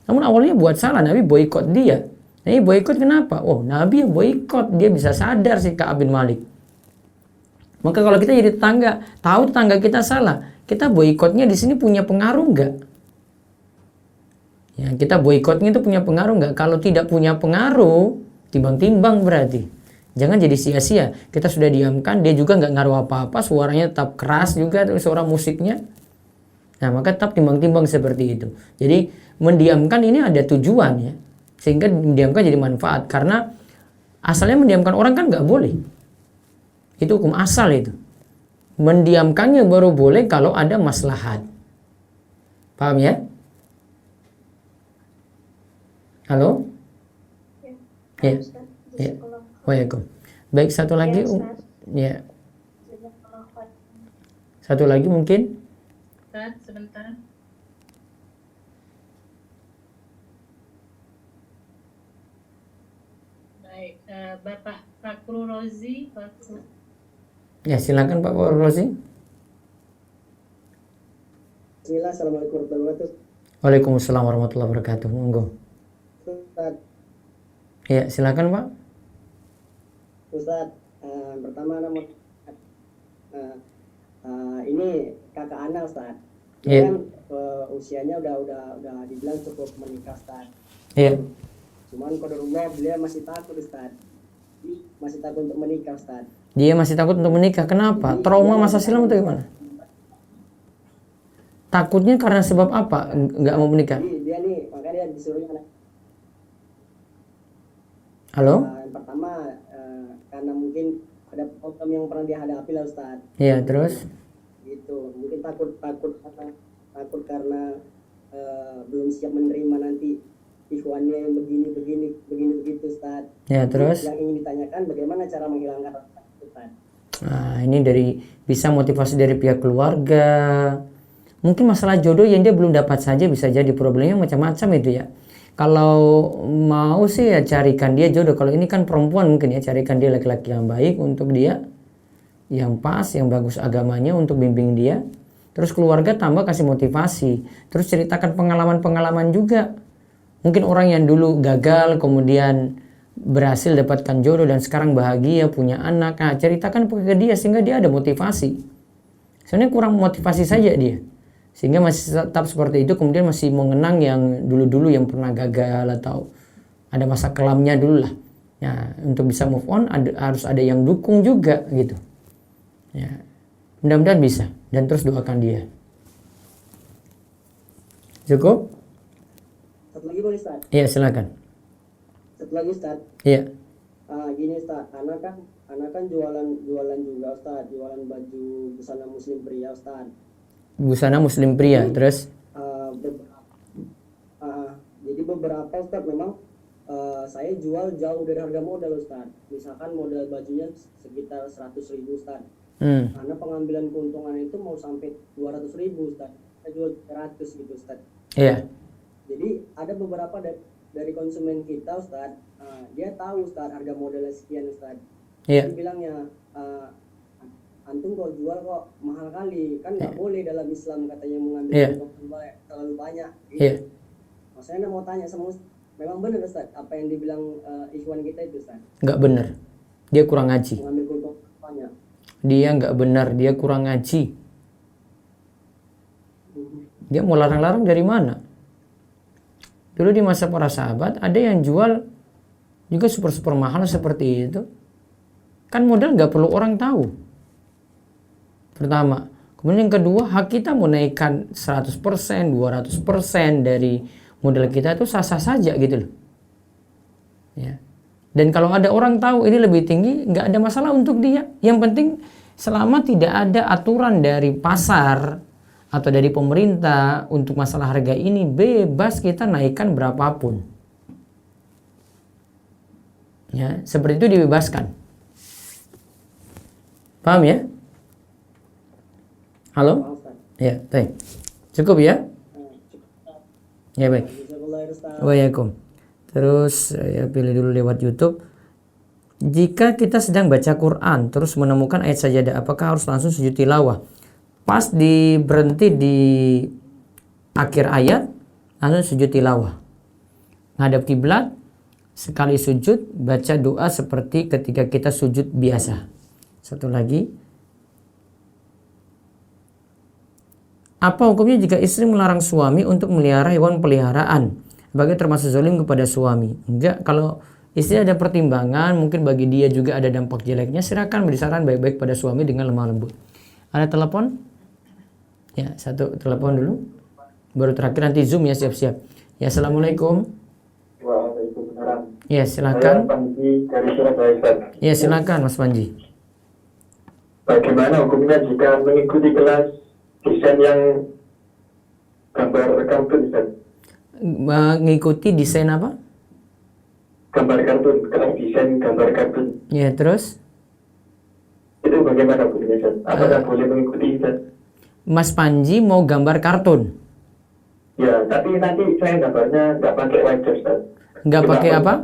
Namun awalnya buat salah, Nabi boikot dia. Nah, ini boikot kenapa? Oh, Nabi boikot, dia bisa sadar si Ka'ab bin Malik. Maka kalau kita jadi tetangga, tahu tetangga kita salah, kita boikotnya di sini punya pengaruh nggak? Ya, kita boikotnya itu punya pengaruh nggak? Kalau tidak punya pengaruh, timbang-timbang berarti. Jangan jadi sia-sia. Kita sudah diamkan, dia juga nggak ngaruh apa-apa, suaranya tetap keras juga suara musiknya. Nah, maka tetap timbang-timbang seperti itu. Jadi mendiamkan ini ada tujuan ya, sehingga mendiamkan jadi manfaat. Karena asalnya mendiamkan orang kan nggak boleh. Itu hukum asal itu. Mendiamkannya baru boleh kalau ada maslahat. Paham ya? Halo? Ya. Ya. Waalaikumsalam. Baik, satu lagi ya. Satu lagi mungkin. Sebentar. Baik, Bapak Fakru Rozi. Ya, silakan Pak Fakru Rozi. Bismillah, assalamualaikum warahmatullahi wabarakatuh. Waalaikumsalam warahmatullahi wabarakatuh. Monggo. Ya, silakan Pak. Ustadz, pertama nama ini kakak Ana Ustadz. Dia kan usianya udah dibilang cukup menikah Ustadz. Iya. Cuman qadarullah beliau masih takut Ustadz. Masih takut untuk menikah Ustadz. Dia masih takut untuk menikah. Kenapa? Trauma masa silam atau gimana? Takutnya karena sebab apa? Nggak mau menikah? Dia nih, makanya dia disuruh anak. Halo? Yang pertama karena mungkin ada problem yang pernah dihadapi lah Ustadz. Iya, terus? Gitu, mungkin takut karena belum siap menerima nanti ikhwannya yang begini begitu Ustadz. Ya, terus? Yang ingin ditanyakan bagaimana cara menghilangkan rasa Ustadz. Nah, ini bisa motivasi dari pihak keluarga. Mungkin masalah jodoh yang dia belum dapat saja, bisa jadi problemnya macam-macam itu ya. Kalau mau sih ya carikan dia jodoh. Kalau ini kan perempuan mungkin ya, carikan dia laki-laki yang baik untuk dia, yang pas, yang bagus agamanya untuk bimbing dia. Terus keluarga tambah kasih motivasi. Terus ceritakan pengalaman-pengalaman juga. Mungkin orang yang dulu gagal kemudian berhasil dapatkan jodoh dan sekarang bahagia punya anak. Nah, ceritakan ke dia sehingga dia ada motivasi. Sebenarnya kurang motivasi saja dia. Sehingga masih tetap seperti itu, kemudian masih mengenang yang dulu-dulu yang pernah gagal atau ada masa kelamnya dulu lah. Ya, untuk bisa move on harus ada yang dukung juga gitu. Ya, mudah-mudahan bisa dan terus doakan dia. Cukup? Satu lagi boleh Ustaz? Iya, silakan. Satu lagi Ustaz. Iya. Gini Ustaz, anak kan jualan juga Ustaz, jualan baju busana muslim pria Ustaz. Busana muslim pria, terus? Jadi beberapa Ustaz memang saya jual jauh dari harga modal Ustaz. Misalkan modal bajunya sekitar 100.000 Ustaz. Karena pengambilan keuntungan itu mau sampai 200.000 Ustaz. Saya jual 100 gitu Ustaz. Iya. Jadi ada beberapa dari konsumen kita Ustaz, dia tahu Ustaz harga modalnya sekian Ustaz. Iya. Dia bilangnya, antum kok jual kok mahal kali, kan nggak boleh dalam Islam katanya mengambil keuntungan terlalu banyak. Gitu. Iya. Maksudnya mau tanya sama Ustaz, memang benar Ustaz apa yang dibilang ikhwan kita itu Ustaz? Nggak benar. Dia kurang ngaji. Mengambil keuntungan banyak. Dia nggak benar, dia kurang ngaji. Dia mau larang-larang dari mana? Dulu di masa para sahabat ada yang jual juga super mahal seperti itu. Kan modal nggak perlu orang tahu. Pertama. Kemudian yang kedua, hak kita mau naikkan 100%, 200% dari modal kita itu sah-sah saja gitu loh. Ya. Dan kalau ada orang tahu ini lebih tinggi, nggak ada masalah untuk dia. Yang penting selama tidak ada aturan dari pasar atau dari pemerintah untuk masalah harga ini, bebas kita naikkan berapapun. Ya, seperti itu dibebaskan. Paham ya? Halo? Ya, baik. Cukup ya? Ya, baik. Waalaikumsalam. Terus saya pilih dulu lewat YouTube. Jika kita sedang baca Quran terus menemukan ayat sajadah, apakah harus langsung sujud tilawah? Pas berhenti di akhir ayat, langsung sujud tilawah. Ngadap kiblat, sekali sujud baca doa seperti ketika kita sujud biasa. Satu lagi. Apa hukumnya jika istri melarang suami untuk melihara hewan peliharaan? Apakah termasuk zalim kepada suami? Enggak, kalau istri ada pertimbangan, mungkin bagi dia juga ada dampak jeleknya, silakan beri saran baik-baik pada suami dengan lemah lembut. Ada telepon? Ya, satu telepon dulu. Baru terakhir nanti Zoom ya, siap-siap. Ya, Assalamualaikum. Waalaikumsalam. Ya, silakan. Saya Panji dari Surabaya, Ustaz. Ya, silakan Mas Panji. Bagaimana hukumnya jika mengikuti kelas desain yang gambar kartun, Ustaz? Mengikuti desain apa? Gambar kartun, kelas desain gambar kartun. Ya, terus? Itu bagaimana hukumnya, Ustaz? Apakah boleh mengikuti, Ustaz? Mas Panji mau gambar kartun? Ya, tapi nanti saya gambarnya nggak pakai wajah, Ustaz. Nggak pakai apa?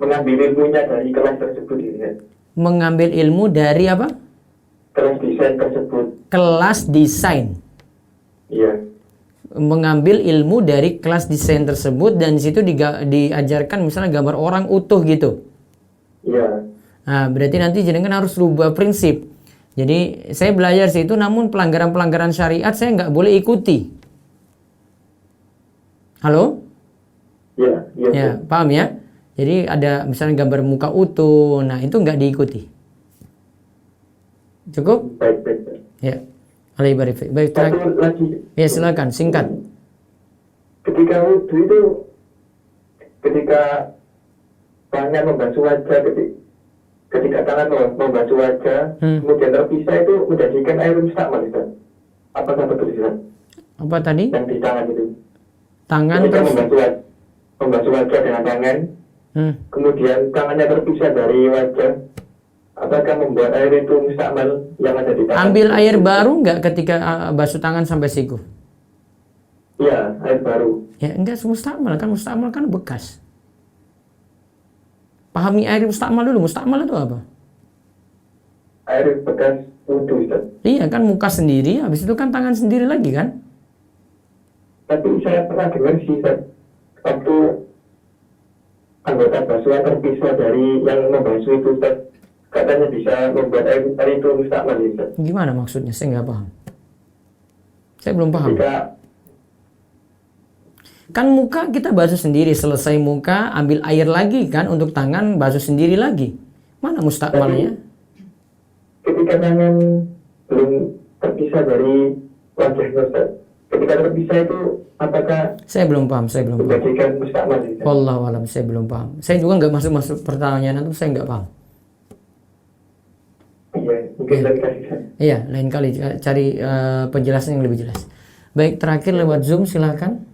Mengambil ilmunya dari kelas tersebut, Ustaz. Mengambil ilmu dari apa? Kelas desain tersebut. Kelas desain. Iya. Mengambil ilmu dari kelas desain tersebut dan di situ diajarkan misalnya gambar orang utuh gitu. Iya. Nah, berarti nanti jenengan harus rubah prinsip. Jadi saya belajar situ, namun pelanggaran-pelanggaran syariat saya nggak boleh ikuti. Halo? Iya. Ya, paham ya? Jadi ada misalnya gambar muka utuh, nah itu nggak diikuti. Cukup? Baik. Ya. Baik, satu lagi. Ya, silakan singkat. Ketika wudhu itu, ketika tangan membasuh wajah, ketika tangan membasuh wajah, kemudian terpisah itu menjadikan air mustakmal, Ustaz. Apakah betul, Ustaz? Apa tadi? Yang di tangan itu. Tangan ketika terus membasuh wajah dengan tangan, kemudian tangannya terpisah dari wajah. Apakah membuat air itu mustakmal yang ada di tangan? Ambil air baru nggak ketika basuh tangan sampai siku? Iya, air baru. Ya enggak mustakmal kan bekas. Pahami air mustakmal dulu. Mustakmal itu apa? Air bekas wudhu, Ustaz. Iya kan, muka sendiri, habis itu kan tangan sendiri lagi kan? Tapi saya pernah dengar sih, Ustaz, waktu anggota basuhan terpisah dari yang membasuh itu, Ustaz, katanya bisa membuat air itu mustakmal, Ustaz. Gimana maksudnya? Saya nggak paham. Saya belum paham. Kan muka kita basuh sendiri, selesai muka ambil air lagi kan, untuk tangan basuh sendiri lagi. Mana mustakmalnya? Ketika tangan belum terpisah dari wajah, Ustaz, ketika terpisah itu apakah saya belum paham. menjadikan mustakmal, Ustaz? Wallahu alam, saya belum paham. Saya juga nggak masuk pertanyaan itu, saya nggak paham. Iya, mungkin lain kali. Iya, lain kali cari penjelasan yang lebih jelas. Baik, terakhir lewat Zoom silakan.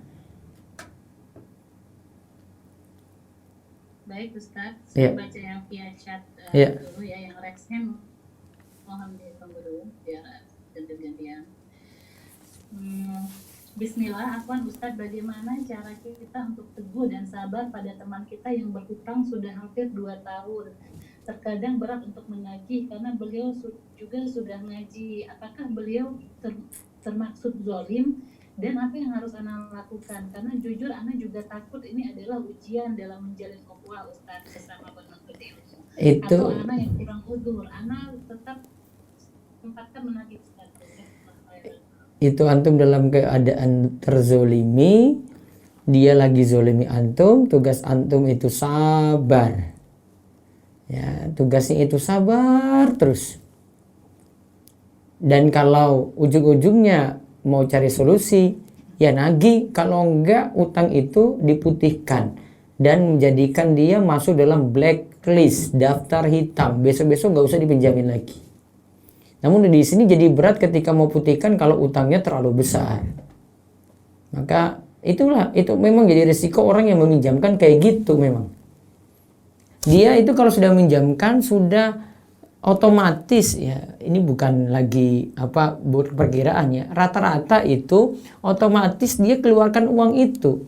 baik Ustaz. Saya baca yang via chat dulu ya, yang Rexham mohon ditunggu dulu biar ganti-gantian. Bismillah, afwan Ustadz, bagaimana cara kita untuk teguh dan sabar pada teman kita yang berhutang sudah hampir 2 tahun. Terkadang berat untuk menagih karena beliau juga sudah ngaji. Apakah beliau termaksud zalim? Dan apa yang harus Ana lakukan? Karena jujur Ana juga takut ini adalah ujian dalam menjalin ukhuwah Ustadz bersama penuntut ilmu. Atau Ana yang kurang udzur, Ana tetap sempatkan menagih Ustadz. Itu antum dalam keadaan terzolimi, dia lagi zolimi antum, tugas antum itu sabar. Ya, tugasnya itu sabar terus. Dan kalau ujung-ujungnya mau cari solusi, ya nagih. Kalau enggak, utang itu diputihkan dan menjadikan dia masuk dalam blacklist, daftar hitam. Besok-besok nggak usah dipinjamin lagi. Namun di sini jadi berat ketika mau putihkan kalau utangnya terlalu besar. Maka itu memang jadi risiko orang yang meminjamkan kayak gitu memang. Dia itu kalau sudah meminjamkan sudah otomatis ya, ini bukan lagi perkiraannya, rata-rata itu otomatis dia keluarkan uang itu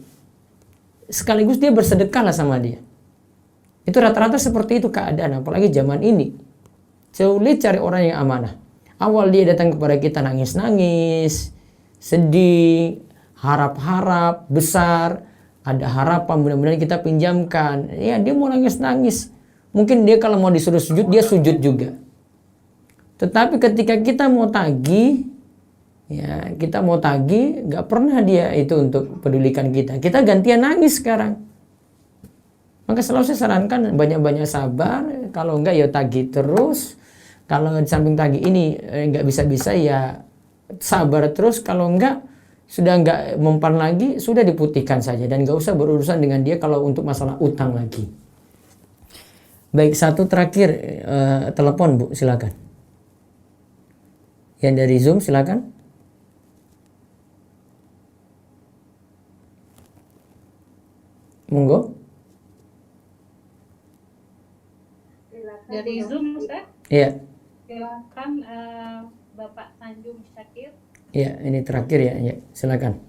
sekaligus dia bersedekah lah sama dia. Itu rata-rata seperti itu keadaan, apalagi zaman ini sulit cari orang yang amanah. Awal dia datang kepada kita nangis-nangis, sedih, harap-harap besar, ada harapan mudah-mudahan kita pinjamkan. Ya dia mau nangis-nangis. Mungkin dia kalau mau disuruh sujud, dia sujud juga. Tetapi ketika kita mau tagih, gak pernah dia itu untuk pedulikan kita. Kita gantian nangis sekarang. Maka selalu saya sarankan banyak-banyak sabar. Kalau enggak ya tagih terus. Kalau di samping tagih ini enggak bisa-bisa ya sabar terus. Kalau enggak, sudah enggak mempan lagi, sudah diputihkan saja. Dan enggak usah berurusan dengan dia kalau untuk masalah utang lagi. Baik, satu terakhir telepon Bu, silakan. Yang dari Zoom silakan. Monggo. Dari Zoom Ustaz? Iya. Silakan Bapak Tanjung Syakir. Iya, ini terakhir ya. Ya, silakan.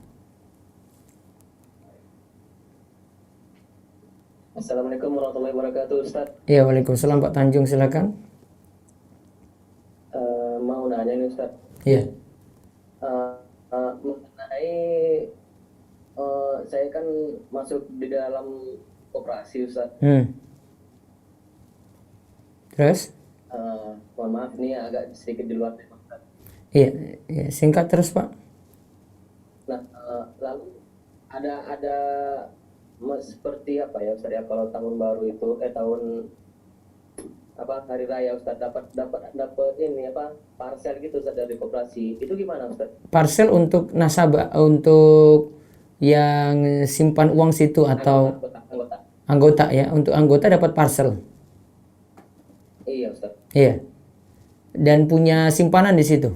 Assalamualaikum warahmatullahi wabarakatuh, Ustaz. Iya, waalaikumsalam Pak Tanjung, silakan. Mau nanya nih Ustaz. Iya. Mengenai saya kan masuk di dalam koperasi Ustaz. Terus? Mohon maaf nih agak sedikit di luar tema Ustaz. Iya, singkat terus Pak. Nah, lalu ada seperti apa ya Ustaz ya, kalau tahun baru itu hari raya Ustaz dapat ini parsel gitu Ustaz dari koperasi. Itu gimana Ustaz? Parsel untuk nasabah, untuk yang simpan uang situ atau anggota ya. Untuk anggota dapat parsel. Iya Ustaz. Iya. Dan punya simpanan di situ.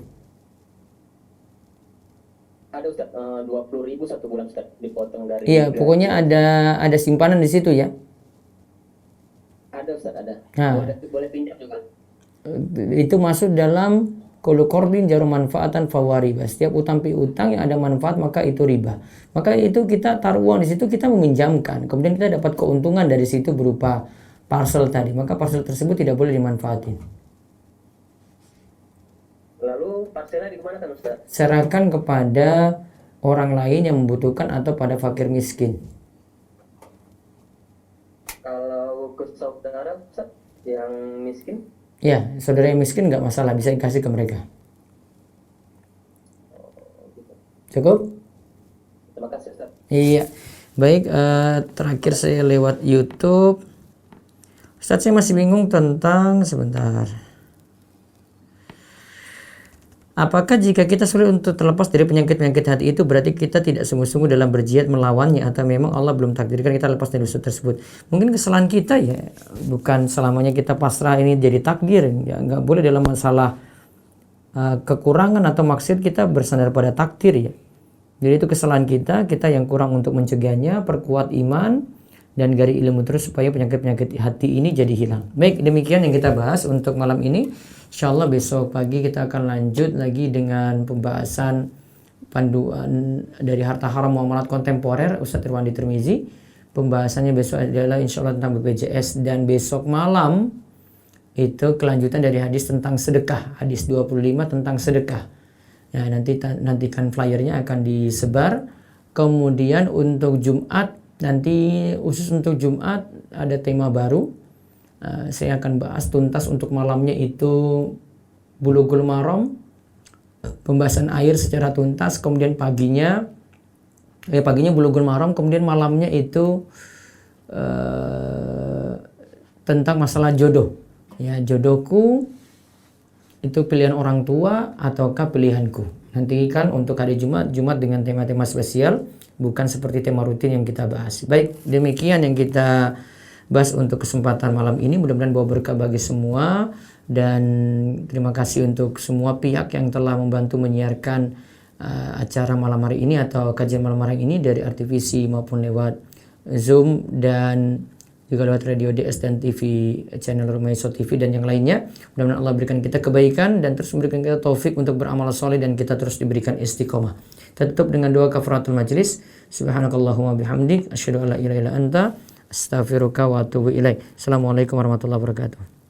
Ada Ustaz, 20.000 satu bulan Ustaz, dipotong dari. Iya, pokoknya ada simpanan di situ ya. Ada Ustaz, ada. Nah, boleh pinjam juga. Itu masuk dalam kullu qardin jarum manfaatan fawariba. Setiap utang piutang yang ada manfaat maka itu riba. Maka itu kita taruh uang di situ, kita meminjamkan. Kemudian kita dapat keuntungan dari situ berupa parcel tadi. Maka parcel tersebut tidak boleh dimanfaatin. Lalu parselnya di mana kan Ustaz? Serahkan kepada orang lain yang membutuhkan atau pada fakir miskin. Kalau ke saudara Ustaz yang miskin? Ya, saudara yang miskin nggak masalah, bisa dikasih ke mereka. Cukup? Terima kasih Ustaz. Iya, baik. Terakhir saya lewat YouTube. Ustaz, saya masih bingung tentang sebentar. Apakah jika kita sulit untuk terlepas dari penyakit-penyakit hati itu berarti kita tidak sungguh-sungguh dalam berjihad melawannya, atau memang Allah belum takdirkan kita lepas dari dosa tersebut? Mungkin kesalahan kita ya, bukan selamanya kita pasrah ini jadi takdir. Ya, nggak boleh dalam masalah kekurangan atau maksud kita bersandar pada takdir ya. Jadi itu kesalahan kita yang kurang untuk mencegahnya, perkuat iman, dan gali ilmu terus supaya penyakit-penyakit hati ini jadi hilang. Baik, demikian yang kita bahas untuk malam ini. Insyaallah besok pagi kita akan lanjut lagi dengan pembahasan panduan dari harta haram muamalat kontemporer Ustadz Irwandi Tirmizi. Pembahasannya besok adalah insyaallah tentang BPJS, dan besok malam itu kelanjutan dari hadis tentang sedekah, hadis 25 tentang sedekah. Ya, nantikan flyernya akan disebar. Kemudian untuk Jumat, nanti khusus untuk Jumat ada tema baru. Saya akan bahas tuntas untuk malamnya itu Bulughul Maram, pembahasan air secara tuntas. Kemudian paginya Bulughul Maram, kemudian malamnya itu tentang masalah jodoh. Ya, jodohku itu pilihan orang tua ataukah pilihanku. Nantikan untuk hari Jumat dengan tema-tema spesial, bukan seperti tema rutin yang kita bahas. Baik, demikian yang kita bahas untuk kesempatan malam ini. Mudah-mudahan bawa berkah bagi semua, dan terima kasih untuk semua pihak yang telah membantu menyiarkan acara malam hari ini atau kajian malam hari ini dari RTVC maupun lewat Zoom dan juga lewat radio DS dan TV channel Rumaiso TV dan yang lainnya. Mudah-mudahan Allah berikan kita kebaikan dan terus memberikan kita taufik untuk beramal soleh dan kita terus diberikan istiqomah. Kita tutup dengan doa kafaratul majlis. Subhanakallahumma bihamdik asyhadu an la ilaha illa anta astaghfiruka wa atubu ilaik. Assalamualaikum warahmatullahi wabarakatuh.